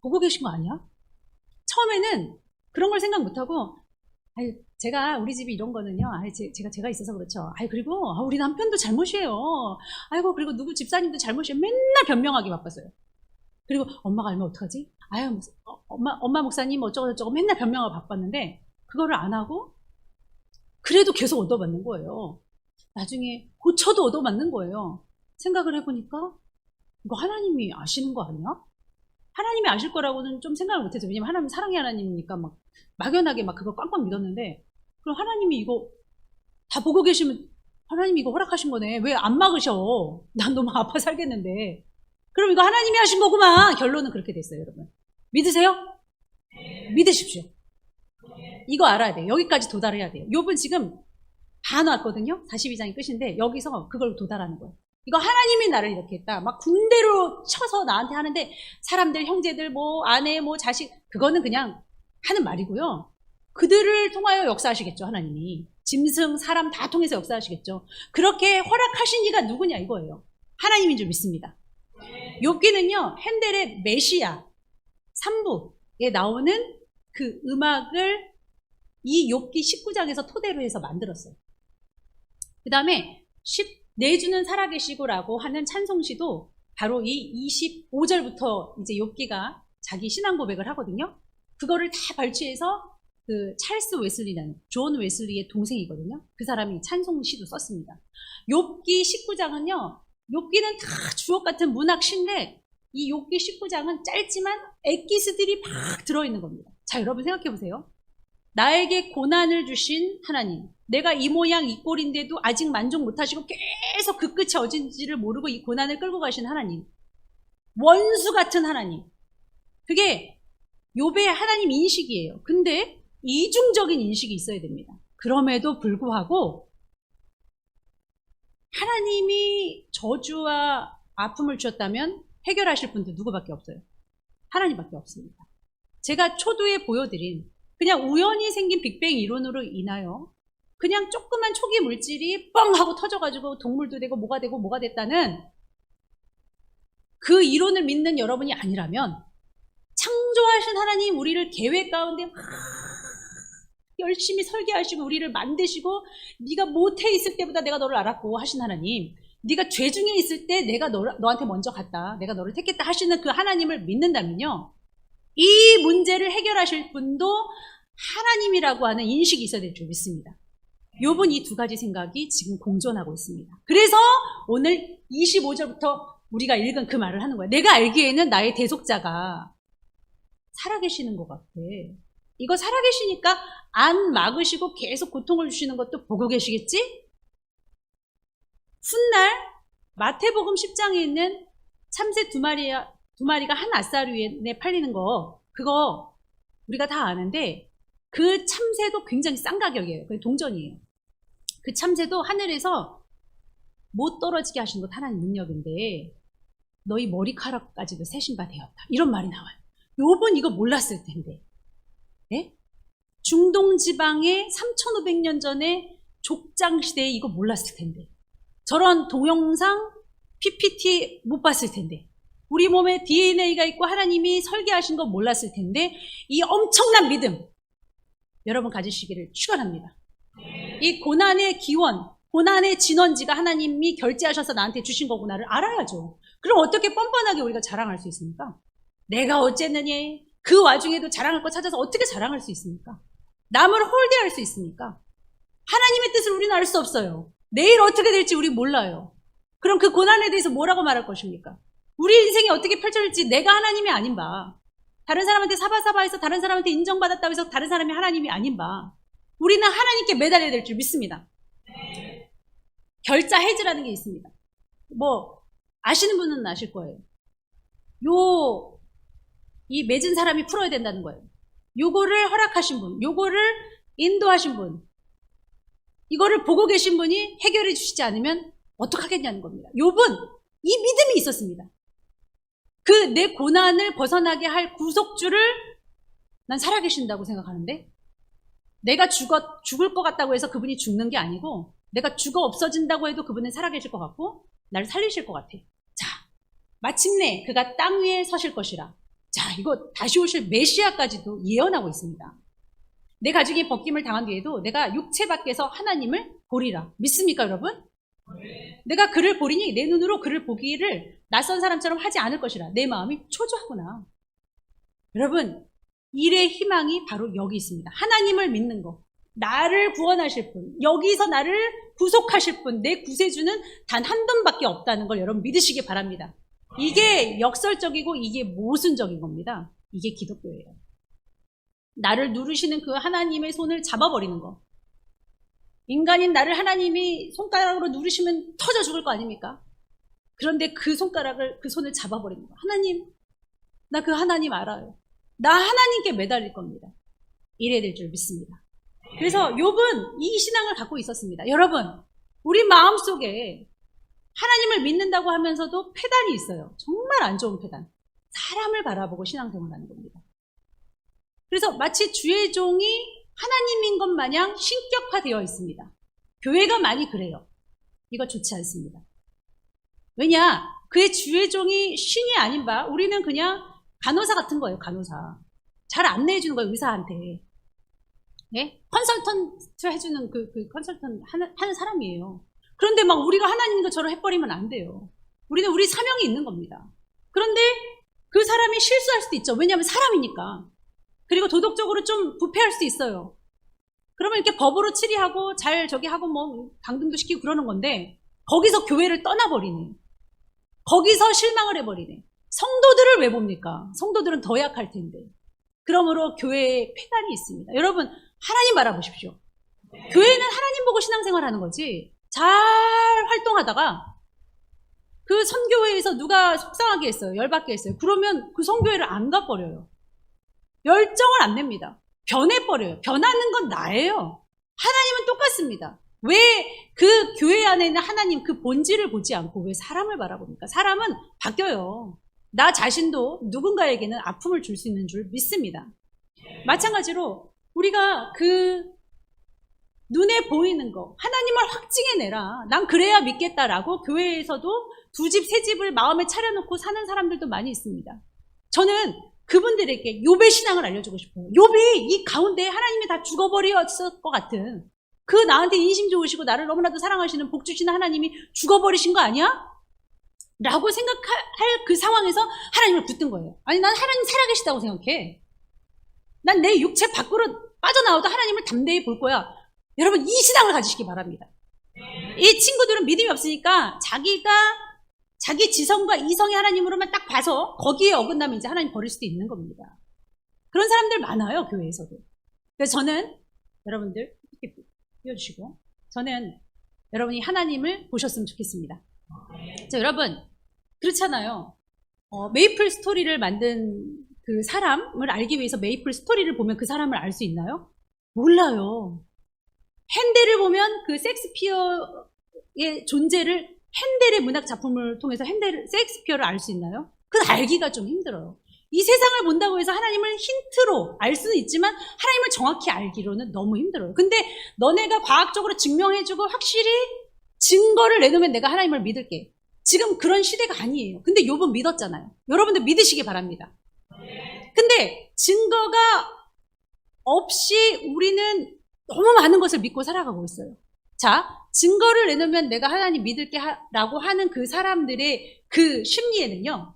보고 계신 거 아니야? 처음에는 그런 걸 생각 못하고, 제가 우리 집이 이런 거는요, 제가 있어서 그렇죠. 그리고 우리 남편도 잘못이에요. 아이고, 그리고 누구 집사님도 잘못이에요. 맨날 변명하기 바빴어요. 그리고 엄마가 알면 어떡하지? 엄마 목사님 어쩌고저쩌고 맨날 변명하고 바빴는데 그거를 안 하고 그래도 계속 얻어맞는 거예요. 나중에 고쳐도 얻어맞는 거예요. 생각을 해보니까 이거 하나님이 아시는 거 아니야? 하나님이 아실 거라고는 좀 생각을 못했어요. 왜냐면 하나님 사랑의 하나님이니까 막 막연하게 막 그거 꽝꽝 믿었는데, 그럼 하나님이 이거 다 보고 계시면 하나님이 이거 허락하신 거네. 왜 안 막으셔? 난 너무 아파 살겠는데. 그럼 이거 하나님이 하신 거구만. 결론은 그렇게 됐어요, 여러분. 믿으세요? 믿으십시오. 이거 알아야 돼요. 여기까지 도달해야 돼요. 욥은 지금 반 왔거든요. 42장이 끝인데 여기서 그걸 도달하는 거예요. 이거 하나님이 나를 이렇게 했다. 막 군대로 쳐서 나한테 하는데 사람들, 형제들, 뭐 아내, 뭐 자식, 그거는 그냥 하는 말이고요. 그들을 통하여 역사하시겠죠, 하나님이. 짐승, 사람 다 통해서 역사하시겠죠. 그렇게 허락하신 이가 누구냐 이거예요. 하나님인 줄 믿습니다. 욥기는요, 핸델의 메시아 3부에 나오는 그 음악을 이 욥기 19장에서 토대로 해서 만들었어요. 그 다음에 내주는 살아계시고라고 하는 찬송시도 바로 이 25절부터 이제 욥기가 자기 신앙 고백을 하거든요. 그거를 다 발췌해서 그 찰스 웨슬리라는 존 웨슬리의 동생이거든요. 그 사람이 찬송시도 썼습니다. 욥기 19장은요, 욥기는 다 주옥 같은 문학시인데 이 욥기 19장은 짧지만 엑기스들이 막 들어있는 겁니다. 자, 여러분 생각해 보세요. 나에게 고난을 주신 하나님, 내가 이 모양 이 꼴인데도 아직 만족 못하시고 계속 그 끝이 어딘지를 모르고 이 고난을 끌고 가신 하나님, 원수 같은 하나님, 그게 욥의 하나님 인식이에요. 근데 이중적인 인식이 있어야 됩니다. 그럼에도 불구하고 하나님이 저주와 아픔을 주셨다면 해결하실 분도 누구밖에 없어요. 하나님밖에 없습니다. 제가 초두에 보여드린 그냥 우연히 생긴 빅뱅 이론으로 인하여 그냥 조그만 초기 물질이 뻥 하고 터져가지고 동물도 되고 뭐가 됐다는 그 이론을 믿는 여러분이 아니라면, 창조하신 하나님 우리를 계획 가운데 막 열심히 설계하시고 우리를 만드시고 네가 못해 있을 때보다 내가 너를 알았고 하신 하나님, 네가 죄 중에 있을 때 내가 너한테 먼저 갔다, 내가 너를 택했다 하시는 그 하나님을 믿는다면요, 이 문제를 해결하실 분도 하나님이라고 하는 인식이 있어야 될 줄 믿습니다. 욥은 이 두 가지 생각이 지금 공존하고 있습니다. 그래서 오늘 25절부터 우리가 읽은 그 말을 하는 거야. 내가 알기에는 나의 대속자가 살아계시는 것 같아. 이거 살아계시니까 안 막으시고 계속 고통을 주시는 것도 보고 계시겠지? 훗날 마태복음 10장에 있는 참새 두 마리가 한 아사루에 팔리는 거, 그거 우리가 다 아는데 그 참새도 굉장히 싼 가격이에요. 그게 동전이에요. 그 참새도 하늘에서 못 떨어지게 하시는 것 하나님 능력인데 너희 머리카락까지도 세신 바 되었다. 이런 말이 나와요. 욥은 이거 몰랐을 텐데. 네? 중동 지방에 3500년 전에 족장 시대에 이거 몰랐을 텐데. 저런 동영상 PPT 못 봤을 텐데. 우리 몸에 DNA가 있고 하나님이 설계하신 거 몰랐을 텐데 이 엄청난 믿음 여러분 가지시기를 축원합니다. 이 고난의 기원, 고난의 진원지가 하나님이 결제하셔서 나한테 주신 거구나를 알아야죠. 그럼 어떻게 뻔뻔하게 우리가 자랑할 수 있습니까? 내가 어쨌느니 그 와중에도 자랑할 거 찾아서 어떻게 자랑할 수 있습니까? 남을 홀대할 수 있습니까? 하나님의 뜻을 우리는 알 수 없어요. 내일 어떻게 될지 우리 몰라요. 그럼 그 고난에 대해서 뭐라고 말할 것입니까? 우리 인생이 어떻게 펼쳐질지 내가 하나님이 아닌 바, 다른 사람한테 사바사바해서 다른 사람한테 인정받았다고 해서 다른 사람이 하나님이 아닌 바, 우리는 하나님께 매달려야 될 줄 믿습니다. 결자 해지라는 게 있습니다. 뭐 아시는 분은 아실 거예요. 이 맺은 사람이 풀어야 된다는 거예요. 요거를 허락하신 분, 요거를 인도하신 분, 이거를 보고 계신 분이 해결해 주시지 않으면 어떡하겠냐는 겁니다. 욥은 이 믿음이 있었습니다. 그 내 고난을 벗어나게 할 구속주를 난 살아계신다고 생각하는데, 내가 죽을 것 같다고 해서 그분이 죽는 게 아니고, 내가 죽어 없어진다고 해도 그분은 살아계실 것 같고 나를 살리실 것 같아. 자, 마침내 그가 땅 위에 서실 것이라. 자, 이거 다시 오실 메시아까지도 예언하고 있습니다. 내 가죽이 벗김을 당한 뒤에도 내가 육체 밖에서 하나님을 보리라. 믿습니까, 여러분? 내가 그를 보리니 내 눈으로 그를 보기를 낯선 사람처럼 하지 않을 것이라. 내 마음이 초조하구나. 여러분, 일의 희망이 바로 여기 있습니다. 하나님을 믿는 거. 나를 구원하실 분, 여기서 나를 구속하실 분, 내 구세주는 단 한 분밖에 없다는 걸 여러분 믿으시기 바랍니다. 이게 역설적이고 이게 모순적인 겁니다. 이게 기독교예요. 나를 누르시는 그 하나님의 손을 잡아버리는 거. 인간인 나를 하나님이 손가락으로 누르시면 터져 죽을 거 아닙니까? 그런데 그 손을 잡아버리는 거. 하나님, 나 그 하나님 알아요. 나 하나님께 매달릴 겁니다. 이래야 될 줄 믿습니다. 그래서 욥은 이 신앙을 갖고 있었습니다. 여러분, 우리 마음속에 하나님을 믿는다고 하면서도 패단이 있어요. 정말 안 좋은 패단. 사람을 바라보고 신앙생활하는 겁니다. 그래서 마치 주의 종이 하나님인 것 마냥 신격화되어 있습니다. 교회가 많이 그래요. 이거 좋지 않습니다. 왜냐? 그의 주의 종이 신이 아닌 바 우리는 그냥 간호사 같은 거예요. 간호사. 잘 안내해 주는 거예요. 의사한테. 네? 컨설턴트 해주는 그 컨설턴트 하는 사람이에요. 그런데 막 우리가 하나님 것처럼 해버리면 안 돼요. 우리는 우리 사명이 있는 겁니다. 그런데 그 사람이 실수할 수도 있죠. 왜냐하면 사람이니까. 그리고 도덕적으로 좀 부패할 수도 있어요. 그러면 이렇게 법으로 치리하고 잘 저기 하고 뭐 강등도 시키고 그러는 건데 거기서 교회를 떠나버리네. 거기서 실망을 해버리네. 성도들을 왜 봅니까? 성도들은 더 약할 텐데. 그러므로 교회에 폐단이 있습니다. 여러분, 하나님 바라보십시오. 교회는 하나님 보고 신앙생활하는 거지. 잘 활동하다가 그 선교회에서 누가 속상하게 했어요. 열받게 했어요. 그러면 그 선교회를 안 가버려요. 열정을 안 냅니다. 변해버려요. 변하는 건 나예요. 하나님은 똑같습니다. 왜 그 교회 안에 있는 하나님 그 본질을 보지 않고 왜 사람을 바라봅니까? 사람은 바뀌어요. 나 자신도 누군가에게는 아픔을 줄 수 있는 줄 믿습니다. 마찬가지로 우리가 그 눈에 보이는 거 하나님을 확증해내라. 난 그래야 믿겠다라고 교회에서도 2집, 3집을 마음에 차려놓고 사는 사람들도 많이 있습니다. 저는 그분들에게 욥의 신앙을 알려주고 싶어요. 욥이 이 가운데 하나님이 다 죽어버렸을 것 같은 그 나한테 인심 좋으시고 나를 너무나도 사랑하시는 복 주시는 하나님이 죽어버리신 거 아니야? 라고 생각할 그 상황에서 하나님을 붙든 거예요. 아니, 난 하나님 살아계시다고 생각해. 난 내 육체 밖으로 빠져나와도 하나님을 담대히 볼 거야. 여러분 이 신앙을 가지시기 바랍니다. 이 친구들은 믿음이 없으니까 자기 지성과 이성의 하나님으로만 딱 봐서 거기에 어긋나면 이제 하나님 버릴 수도 있는 겁니다. 그런 사람들 많아요, 교회에서도. 그래서 저는 여러분들 이렇게 띄워주시고, 저는 여러분이 하나님을 보셨으면 좋겠습니다. 자, 여러분 그렇잖아요. 메이플 스토리를 만든 그 사람을 알기 위해서 메이플 스토리를 보면 그 사람을 알 수 있나요? 몰라요. 핸델을 보면 그 섹스피어의 존재를, 핸델의 문학 작품을 통해서 섹스피어를 알 수 있나요? 그건 알기가 좀 힘들어요. 이 세상을 본다고 해서 하나님을 힌트로 알 수는 있지만 하나님을 정확히 알기로는 너무 힘들어요. 근데 너네가 과학적으로 증명해주고 확실히 증거를 내놓으면 내가 하나님을 믿을게. 지금 그런 시대가 아니에요. 근데 욥은 믿었잖아요. 여러분들 믿으시기 바랍니다. 근데 증거가 없이 우리는 너무 많은 것을 믿고 살아가고 있어요. 자, 증거를 내놓으면 내가 하나님 믿을게 라고 하는 그 사람들의 그 심리에는요,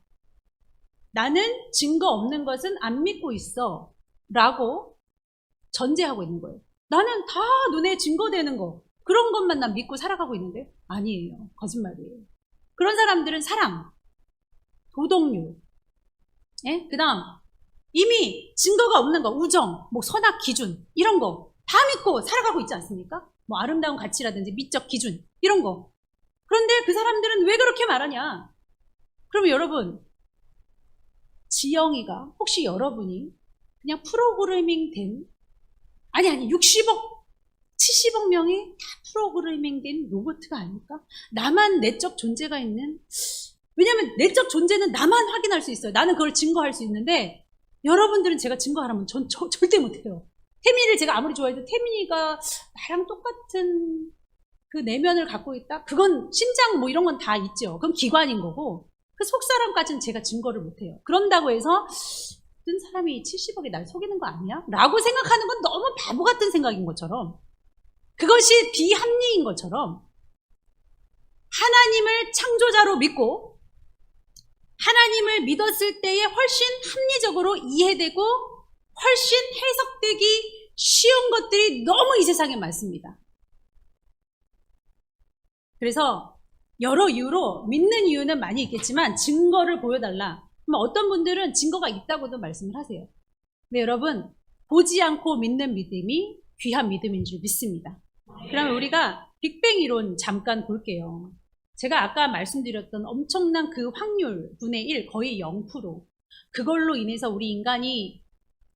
나는 증거 없는 것은 안 믿고 있어 라고 전제하고 있는 거예요. 나는 다 눈에 증거되는 거, 그런 것만 난 믿고 살아가고 있는데 아니에요. 거짓말이에요. 그런 사람들은 사랑, 도덕률, 예? 그 다음 이미 증거가 없는 거, 우정, 뭐 선악 기준 이런 거 다 믿고 살아가고 있지 않습니까? 뭐 아름다운 가치라든지 미적 기준 이런 거. 그런데 그 사람들은 왜 그렇게 말하냐? 그러면 여러분, 지영이가 혹시 여러분이 그냥 프로그래밍 된, 아니 60억 70억 명이 다 프로그래밍 된 로봇가 아닐까? 나만 내적 존재가 있는, 왜냐면 내적 존재는 나만 확인할 수 있어요. 나는 그걸 증거할 수 있는데 여러분들은 제가 증거하라면 전 절대 못해요. 태민이를 제가 아무리 좋아해도 태민이가 나랑 똑같은 그 내면을 갖고 있다? 그건 심장 뭐 이런 건 다 있죠. 그건 기관인 거고, 그 속사람까지는 제가 증거를 못해요. 그런다고 해서 어떤 사람이 70억에 날 속이는 거 아니야? 라고 생각하는 건 너무 바보 같은 생각인 것처럼, 그것이 비합리인 것처럼, 하나님을 창조자로 믿고 하나님을 믿었을 때에 훨씬 합리적으로 이해되고 훨씬 해석되기 쉬운 것들이 너무 이 세상에 많습니다. 그래서 여러 이유로 믿는 이유는 많이 있겠지만 증거를 보여달라. 그럼 어떤 분들은 증거가 있다고도 말씀을 하세요. 근데 여러분, 보지 않고 믿는 믿음이 귀한 믿음인 줄 믿습니다. 그러면 우리가 빅뱅 이론 잠깐 볼게요. 제가 아까 말씀드렸던 엄청난 그 확률 분의 1, 거의 0%, 그걸로 인해서 우리 인간이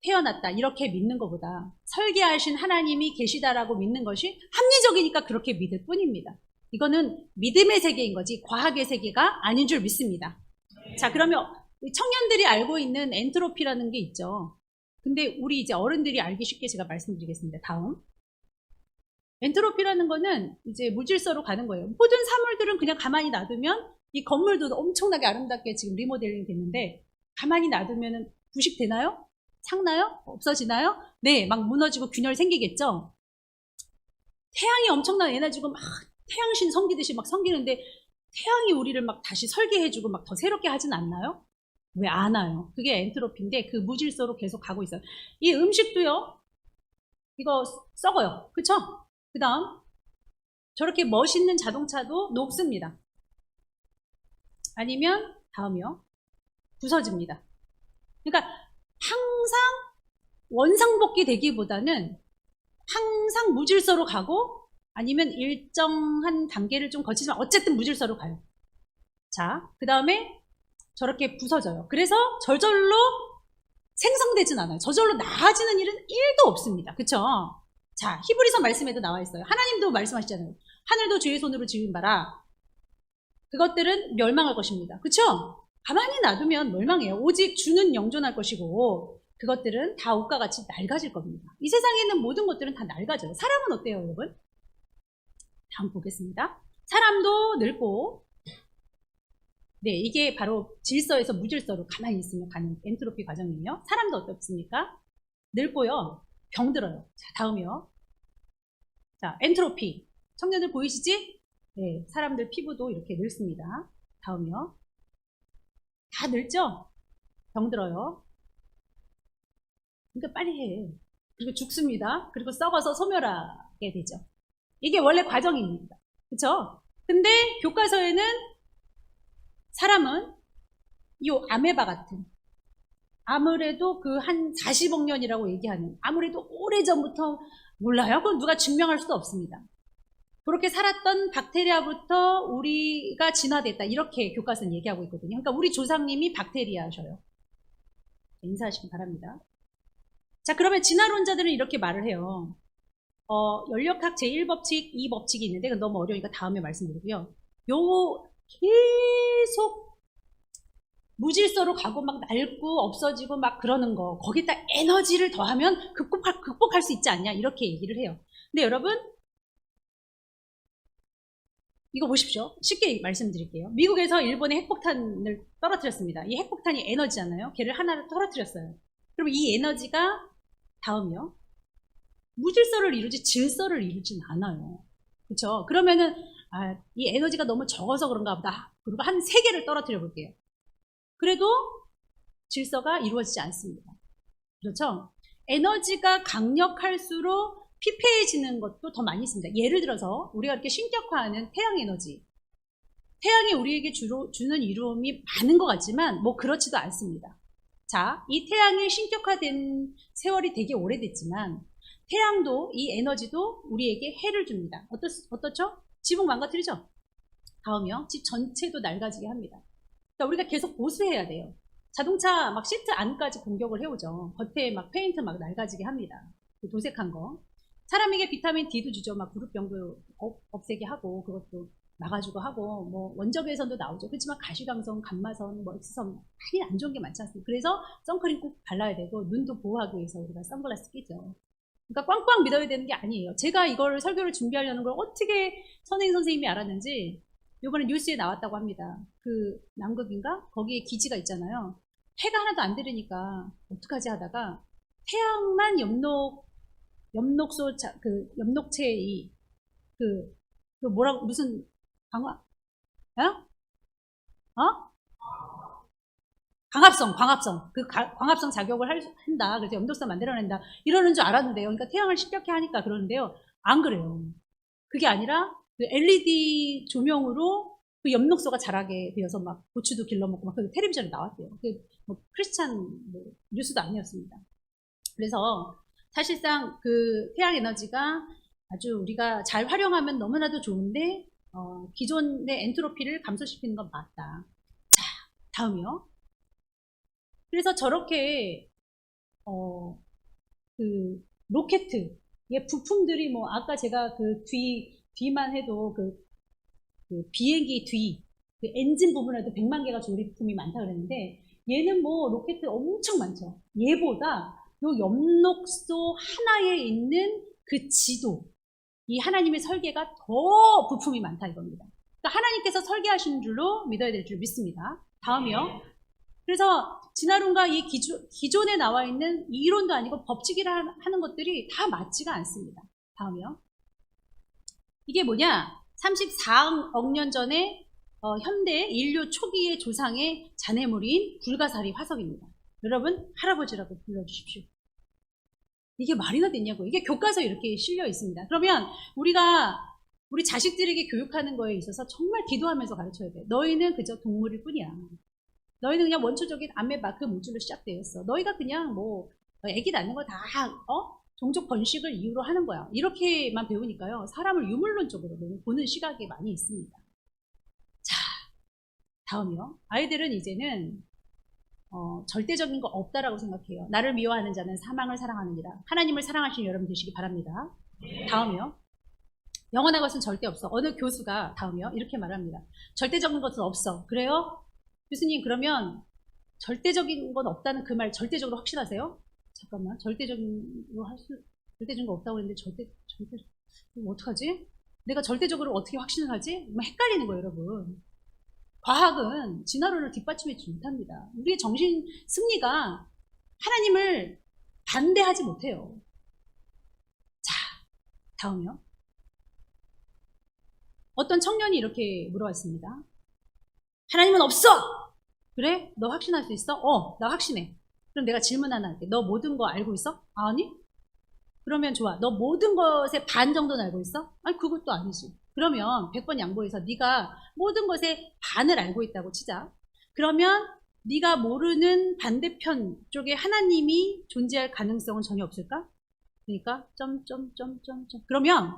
태어났다 이렇게 믿는 것보다 설계하신 하나님이 계시다라고 믿는 것이 합리적이니까 그렇게 믿을 뿐입니다. 이거는 믿음의 세계인 거지 과학의 세계가 아닌 줄 믿습니다. 자, 그러면 청년들이 알고 있는 엔트로피라는 게 있죠. 근데 우리 이제 어른들이 알기 쉽게 제가 말씀드리겠습니다. 다음. 엔트로피라는 거는 이제 무질서로 가는 거예요. 모든 사물들은 그냥 가만히 놔두면, 이 건물도 엄청나게 아름답게 지금 리모델링 됐는데 가만히 놔두면 부식되나요? 삭나요? 없어지나요? 네, 막 무너지고 균열 생기겠죠? 태양이 엄청난 에너지고 막 태양신 섬기듯이 막 섬기는데 태양이 우리를 막 다시 설계해주고 막 더 새롭게 하진 않나요? 왜 안 와요? 그게 엔트로피인데 그 무질서로 계속 가고 있어요. 이 음식도요, 이거 썩어요. 그쵸? 그 다음, 저렇게 멋있는 자동차도 녹습니다. 아니면, 다음이요, 부서집니다. 그러니까 항상 원상복귀 되기보다는 항상 무질서로 가고 아니면 일정한 단계를 좀 거치지만 어쨌든 무질서로 가요. 자, 그 다음에 저렇게 부서져요. 그래서 저절로 생성되진 않아요. 저절로 나아지는 일은 1도 없습니다. 그쵸? 자, 히브리서 말씀에도 나와 있어요. 하나님도 말씀하시잖아요. 하늘도 주의 손으로 지은 바라. 그것들은 멸망할 것입니다. 그쵸? 가만히 놔두면 멸망해요. 오직 주는 영존할 것이고 그것들은 다 옷과 같이 낡아질 겁니다. 이 세상에 있는 모든 것들은 다 낡아져요. 사람은 어때요, 여러분? 다음 보겠습니다. 사람도 늙고, 네, 이게 바로 질서에서 무질서로 가만히 있으면 가는 엔트로피 과정이에요. 사람도 어떻습니까? 늙고요. 병들어요. 자, 다음이요. 자, 엔트로피. 청년들 보이시지? 네, 사람들 피부도 이렇게 늙습니다. 다음이요. 다 늙죠? 병들어요. 그러니까 빨리 해. 그리고 죽습니다. 그리고 썩어서 소멸하게 되죠. 이게 원래 과정입니다. 그쵸? 근데 교과서에는 사람은 이 아메바 같은, 아무래도 그 한 40억 년이라고 얘기하는, 아무래도 오래전부터 몰라요. 그건 누가 증명할 수도 없습니다. 그렇게 살았던 박테리아부터 우리가 진화됐다. 이렇게 교과서는 얘기하고 있거든요. 그러니까 우리 조상님이 박테리아셔요. 인사하시기 바랍니다. 자, 그러면 진화론자들은 이렇게 말을 해요. 연력학 제1법칙, 2법칙이 있는데 그건 너무 어려우니까 다음에 말씀드리고요. 요 계속 무질서로 가고 막 낡고 없어지고 막 그러는 거, 거기다 에너지를 더하면 극복할 수 있지 않냐, 이렇게 얘기를 해요. 근데 여러분, 이거 보십시오. 쉽게 말씀드릴게요. 미국에서 일본의 핵폭탄을 떨어뜨렸습니다. 이 핵폭탄이 에너지잖아요. 걔를 하나를 떨어뜨렸어요. 그럼 이 에너지가 다음이요. 무질서를 이루지 질서를 이루진 않아요. 그렇죠? 그러면은 이 에너지가 너무 적어서 그런가 보다. 그리고 한 3개를 떨어뜨려 볼게요. 그래도 질서가 이루어지지 않습니다. 그렇죠? 에너지가 강력할수록 피폐해지는 것도 더 많이 있습니다. 예를 들어서 우리가 이렇게 신격화하는 태양 에너지. 태양이 우리에게 주는 이로움이 많은 것 같지만 뭐 그렇지도 않습니다. 자, 이 태양이 신격화된 세월이 되게 오래됐지만 태양도 이 에너지도 우리에게 해를 줍니다. 어떻죠? 지붕 망가뜨리죠? 다음이요. 집 전체도 낡아지게 합니다. 그러니까 우리가 계속 보수해야 돼요. 자동차 막 시트 안까지 공격을 해오죠. 겉에 막 페인트 막 낡아지게 합니다. 도색한 거. 사람에게 비타민 D도 주죠. 막 무릎병도 없애게 하고 그것도 막아주고 하고 뭐 원적외선도 나오죠. 그렇지만 가시광선, 감마선, 뭐 X선 많이 안 좋은 게 많지 않습니까? 그래서 선크림 꼭 발라야 되고 눈도 보호하기 위해서 우리가 선글라스 끼죠. 그러니까 꽝꽝 믿어야 되는 게 아니에요. 제가 이걸 설교를 준비하려는 걸 어떻게 선생님이 알았는지 이번에 뉴스에 나왔다고 합니다. 그 남극인가? 거기에 기지가 있잖아요. 해가 하나도 안 들으니까 어떡하지 하다가 태양만 염록체의 뭐라고 무슨 광합성 광합성 작용을 한다. 그래서 염도성 만들어낸다. 이러는 줄 알았는데요. 그러니까 태양을 신격해 하니까 그러는데요. 안 그래요. 그게 아니라 그 LED 조명으로 그 염록소가 자라게 되어서 막 고추도 길러먹고 막 그 텔레비전에 나왔대요. 뭐 크리스찬 뉴스도 아니었습니다. 그래서 사실상 그 태양 에너지가 아주 우리가 잘 활용하면 너무나도 좋은데 기존의 엔트로피를 감소시키는 건 맞다. 자, 다음이요. 그래서 저렇게 그 로켓의 부품들이 뭐 아까 제가 그 뒤만 해도 그 비행기 그 엔진 부분에도 100만 개가 조립품이 많다 그랬는데 얘는 뭐 로켓 엄청 많죠. 얘보다 요 염록소 하나에 있는 그 지도, 이 하나님의 설계가 더 부품이 많다 이겁니다. 그러니까 하나님께서 설계하신 줄로 믿어야 될 줄 믿습니다. 다음이요. 그래서 진화론과 이 기존에 나와 있는 이론도 아니고 법칙이라 하는 것들이 다 맞지가 않습니다. 다음이요. 이게 뭐냐? 34억 년 전에 현대 인류 초기의 조상의 잔해물인 불가사리 화석입니다. 여러분 할아버지라고 불러주십시오. 이게 말이나 되냐고요. 이게 교과서에 이렇게 실려 있습니다. 그러면 우리 자식들에게 교육하는 거에 있어서 정말 기도하면서 가르쳐야 돼. 너희는 그저 동물일 뿐이야. 너희는 그냥 원초적인 아메바 그 물질로 시작되었어. 너희가 그냥 뭐 애기 낳는 거 다 종족 번식을 이유로 하는 거야. 이렇게만 배우니까요. 사람을 유물론적으로 보는 시각이 많이 있습니다. 자, 다음이요. 아이들은 이제는 절대적인 거 없다라고 생각해요. 나를 미워하는 자는 사망을 사랑하느니라. 하나님을 사랑하시는 여러분 되시기 바랍니다. 다음이요. 영원한 것은 절대 없어. 어느 교수가 다음이요. 이렇게 말합니다. 절대적인 것은 없어. 그래요? 교수님 그러면 절대적인 건 없다는 그 말 절대적으로 확신하세요? 잠깐만. 절대적인 거 없다고 했는데 어떡하지? 내가 절대적으로 어떻게 확신을 하지? 헷갈리는 거예요, 여러분. 과학은 진화론을 뒷받침하지 못합니다. 우리의 정신 승리가 하나님을 반대하지 못해요. 자, 다음이요. 어떤 청년이 이렇게 물어봤습니다. 하나님은 없어! 그래? 너 확신할 수 있어? 나 확신해. 그럼 내가 질문 하나 할게. 너 모든 거 알고 있어? 아니? 그러면 좋아. 너 모든 것의 반 정도는 알고 있어? 아니, 그것도 아니지. 그러면 100번 양보해서 네가 모든 것의 반을 알고 있다고 치자. 그러면 네가 모르는 반대편 쪽에 하나님이 존재할 가능성은 전혀 없을까? 그러니까 그러면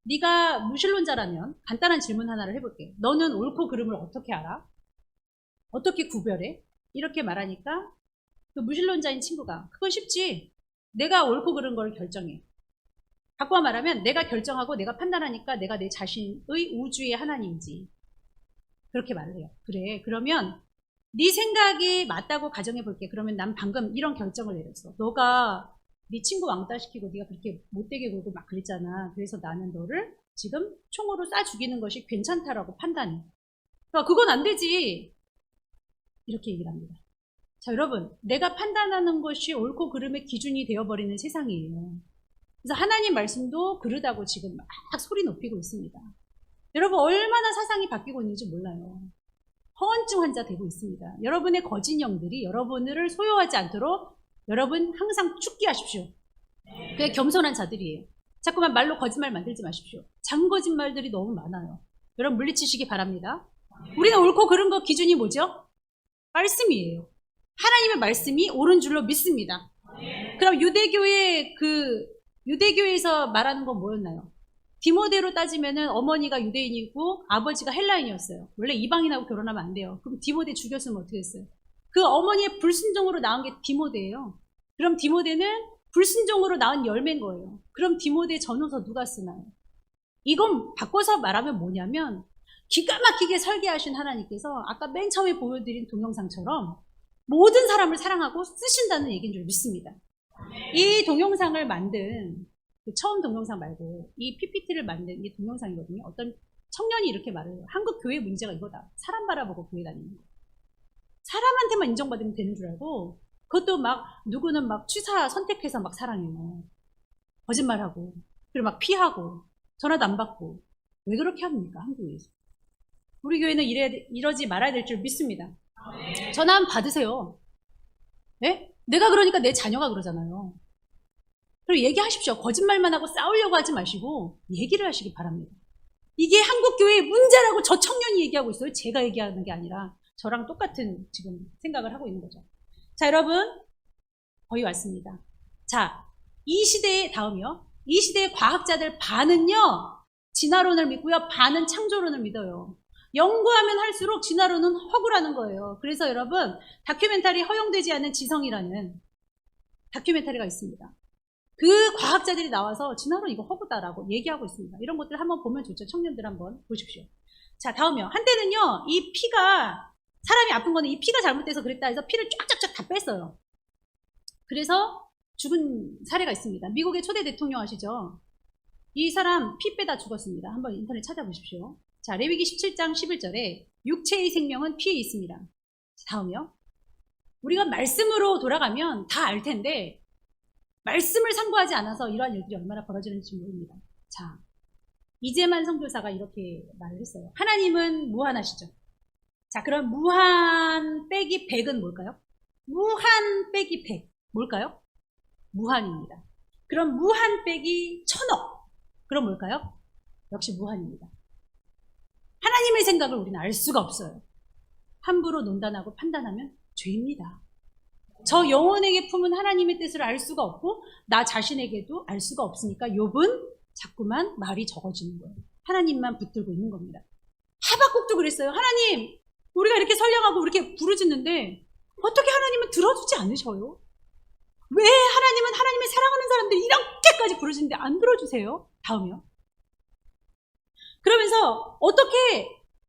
네가 무신론자라면 간단한 질문 하나를 해볼게. 너는 옳고 그름을 어떻게 알아? 어떻게 구별해? 이렇게 말하니까 그 무신론자인 친구가 그건 쉽지. 내가 옳고 그른 걸 결정해. 바꿔 말하면 내가 결정하고 내가 판단하니까 내가 내 자신의 우주의 하나님이지. 그렇게 말을 해요. 그래. 그러면 네 생각이 맞다고 가정해 볼게. 그러면 난 방금 이런 결정을 내렸어. 너가 네 친구 왕따시키고 네가 그렇게 못되게 굴고 막 그랬잖아. 그래서 나는 너를 지금 총으로 쏴 죽이는 것이 괜찮다라고 판단해. 그러니까 그건 안 되지. 이렇게 얘기를 합니다. 자, 여러분, 내가 판단하는 것이 옳고 그름의 기준이 되어버리는 세상이에요. 그래서 하나님 말씀도 그러다고 지금 막 소리 높이고 있습니다. 여러분, 얼마나 사상이 바뀌고 있는지 몰라요. 허언증 환자 되고 있습니다. 여러분의 거짓령들이 여러분을 소유하지 않도록 여러분 항상 죽게 하십시오. 그게 겸손한 자들이에요. 자꾸만 말로 거짓말 만들지 마십시오. 장거짓말들이 너무 많아요. 여러분 물리치시기 바랍니다. 우리는 옳고 그른 거 기준이 뭐죠? 말씀이에요. 하나님의 말씀이 옳은 줄로 믿습니다. 그럼 유대교에서 말하는 건 뭐였나요? 디모데로 따지면은 어머니가 유대인이고 아버지가 헬라인이었어요. 원래 이방인하고 결혼하면 안 돼요. 그럼 디모데 죽였으면 어떻게 했어요? 그 어머니의 불순종으로 낳은 게 디모데예요. 그럼 디모데는 불순종으로 낳은 열매인 거예요. 그럼 디모데 전후서 누가 쓰나요? 이건 바꿔서 말하면 뭐냐면 기가 막히게 설계하신 하나님께서 아까 맨 처음에 보여드린 동영상처럼 모든 사람을 사랑하고 쓰신다는 얘기인 줄 믿습니다. 이 동영상을 만든 그 처음 동영상 말고 이 PPT를 만든 이 동영상이거든요. 어떤 청년이 이렇게 말을 해요. 한국 교회 문제가 이거다. 사람 바라보고 교회 다니는 거. 사람한테만 인정받으면 되는 줄 알고 그것도 막 누구는 막 취사 선택해서 막 사랑해요. 거짓말하고 그리고 막 피하고 전화도 안 받고 왜 그렇게 합니까? 한국에서. 우리 교회는 이러지 말아야 될 줄 믿습니다. 전화 한번 받으세요. 네? 내가 그러니까 내 자녀가 그러잖아요. 그리고 얘기하십시오. 거짓말만 하고 싸우려고 하지 마시고 얘기를 하시기 바랍니다. 이게 한국교회의 문제라고 저 청년이 얘기하고 있어요. 제가 얘기하는 게 아니라 저랑 똑같은 지금 생각을 하고 있는 거죠. 자, 여러분 거의 왔습니다. 자, 이 시대의 다음이요. 이 시대의 과학자들 반은요. 진화론을 믿고요. 반은 창조론을 믿어요. 연구하면 할수록 진화론은 허구라는 거예요. 그래서 여러분 다큐멘터리 허용되지 않은 지성이라는 다큐멘터리가 있습니다. 그 과학자들이 나와서 진화론 이거 허구다라고 얘기하고 있습니다. 이런 것들 한번 보면 좋죠. 청년들 한번 보십시오. 자, 다음이요. 한때는요. 이 피가 사람이 아픈 거는 이 피가 잘못돼서 그랬다 해서 피를 쫙쫙쫙 다 뺐어요. 그래서 죽은 사례가 있습니다. 미국의 초대 대통령 아시죠? 이 사람 피 빼다 죽었습니다. 한번 인터넷 찾아보십시오. 자, 레위기 17장 11절에 육체의 생명은 피에 있습니다. 다음이요. 우리가 말씀으로 돌아가면 다 알 텐데 말씀을 상고하지 않아서 이러한 일들이 얼마나 벌어지는지 모릅니다. 자, 이재만 선교사가 이렇게 말을 했어요. 하나님은 무한하시죠. 자, 그럼 무한 빼기 100은 뭘까요? 무한 빼기 100 뭘까요? 무한입니다. 그럼 무한 빼기 1000억 그럼 뭘까요? 역시 무한입니다. 하나님의 생각을 우리는 알 수가 없어요. 함부로 논단하고 판단하면 죄입니다. 저 영혼에게 품은 하나님의 뜻을 알 수가 없고 나 자신에게도 알 수가 없으니까 욥은 자꾸만 말이 적어지는 거예요. 하나님만 붙들고 있는 겁니다. 하박국도 그랬어요. 하나님, 우리가 이렇게 선량하고 이렇게 부르짖는데 어떻게 하나님은 들어주지 않으셔요? 왜 하나님은 하나님의 사랑하는 사람들이 이렇게까지 부르짖는데 안 들어주세요? 다음이요. 그러면서 어떻게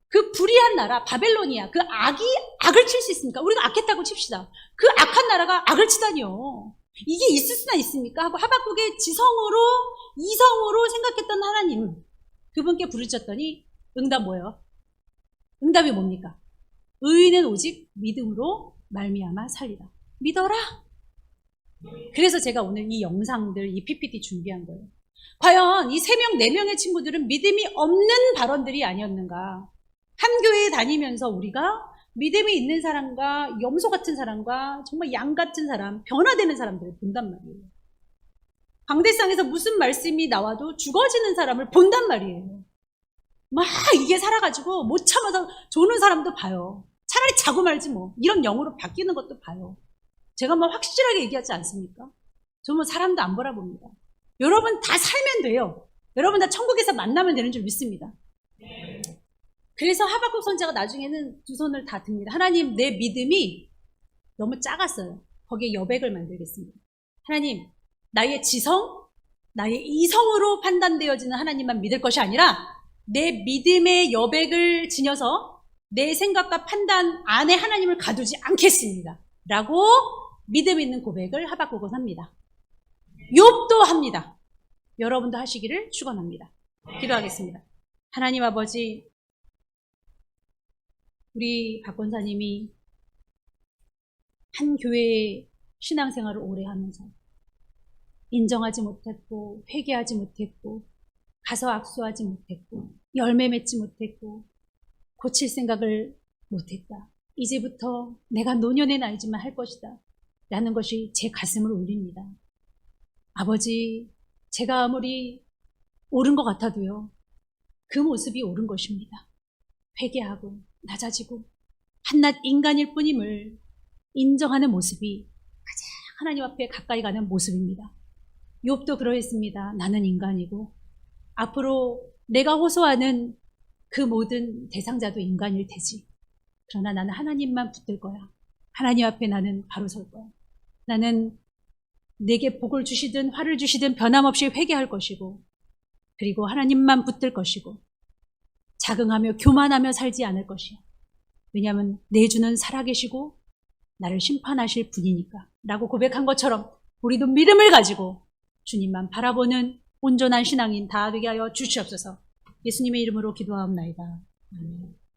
그 불의한 나라 바벨로니아 그 악을 칠 수 있습니까? 우리가 악했다고 칩시다. 그 악한 나라가 악을 치다니요. 이게 있을 수나 있습니까? 하고 하박국의 이성으로 생각했던 하나님 그분께 부르짖었더니 응답 뭐예요? 응답이 뭡니까? 의인은 오직 믿음으로 말미암아 살리라. 믿어라. 그래서 제가 오늘 이 영상들 이 PPT 준비한 거예요. 과연 이 3명, 4명의 친구들은 믿음이 없는 발언들이 아니었는가? 한 교회에 다니면서 우리가 믿음이 있는 사람과 염소 같은 사람과 정말 양 같은 사람, 변화되는 사람들을 본단 말이에요. 광대상에서 무슨 말씀이 나와도 죽어지는 사람을 본단 말이에요. 막 이게 살아가지고 못 참아서 조는 사람도 봐요. 차라리 자고 말지 뭐. 이런 영으로 바뀌는 것도 봐요. 제가 뭐 확실하게 얘기하지 않습니까? 저 뭐 사람도 안 바라봅니다. 여러분 다 살면 돼요. 여러분 다 천국에서 만나면 되는 줄 믿습니다. 그래서 하박국 선지자가 나중에는 두 손을 다 듭니다. 하나님, 내 믿음이 너무 작았어요. 거기에 여백을 만들겠습니다. 하나님, 나의 지성, 나의 이성으로 판단되어지는 하나님만 믿을 것이 아니라 내 믿음의 여백을 지녀서 내 생각과 판단 안에 하나님을 가두지 않겠습니다. 라고 믿음 있는 고백을 하박국은 합니다. 욥도 합니다. 여러분도 하시기를 축원합니다. 기도하겠습니다. 하나님 아버지, 우리 박 권사님이 한 교회의 신앙생활을 오래 하면서 인정하지 못했고 회개하지 못했고 가서 악수하지 못했고 열매 맺지 못했고 고칠 생각을 못했다. 이제부터 내가 노년의 나이지만 할 것이다. 라는 것이 제 가슴을 울립니다. 아버지, 제가 아무리 옳은 것 같아도요. 그 모습이 옳은 것입니다. 회개하고 낮아지고 한낱 인간일 뿐임을 인정하는 모습이 가장 하나님 앞에 가까이 가는 모습입니다. 욥도 그러했습니다. 나는 인간이고 앞으로 내가 호소하는 그 모든 대상자도 인간일 테지. 그러나 나는 하나님만 붙들 거야. 하나님 앞에 나는 바로 설 거야. 나는 내게 복을 주시든 화를 주시든 변함없이 회개할 것이고 그리고 하나님만 붙들 것이고 자긍하며 교만하며 살지 않을 것이야. 왜냐하면 내 주는 살아계시고 나를 심판하실 분이니까 라고 고백한 것처럼 우리도 믿음을 가지고 주님만 바라보는 온전한 신앙인 다 되게 하여 주시옵소서. 예수님의 이름으로 기도하옵나이다. 아멘.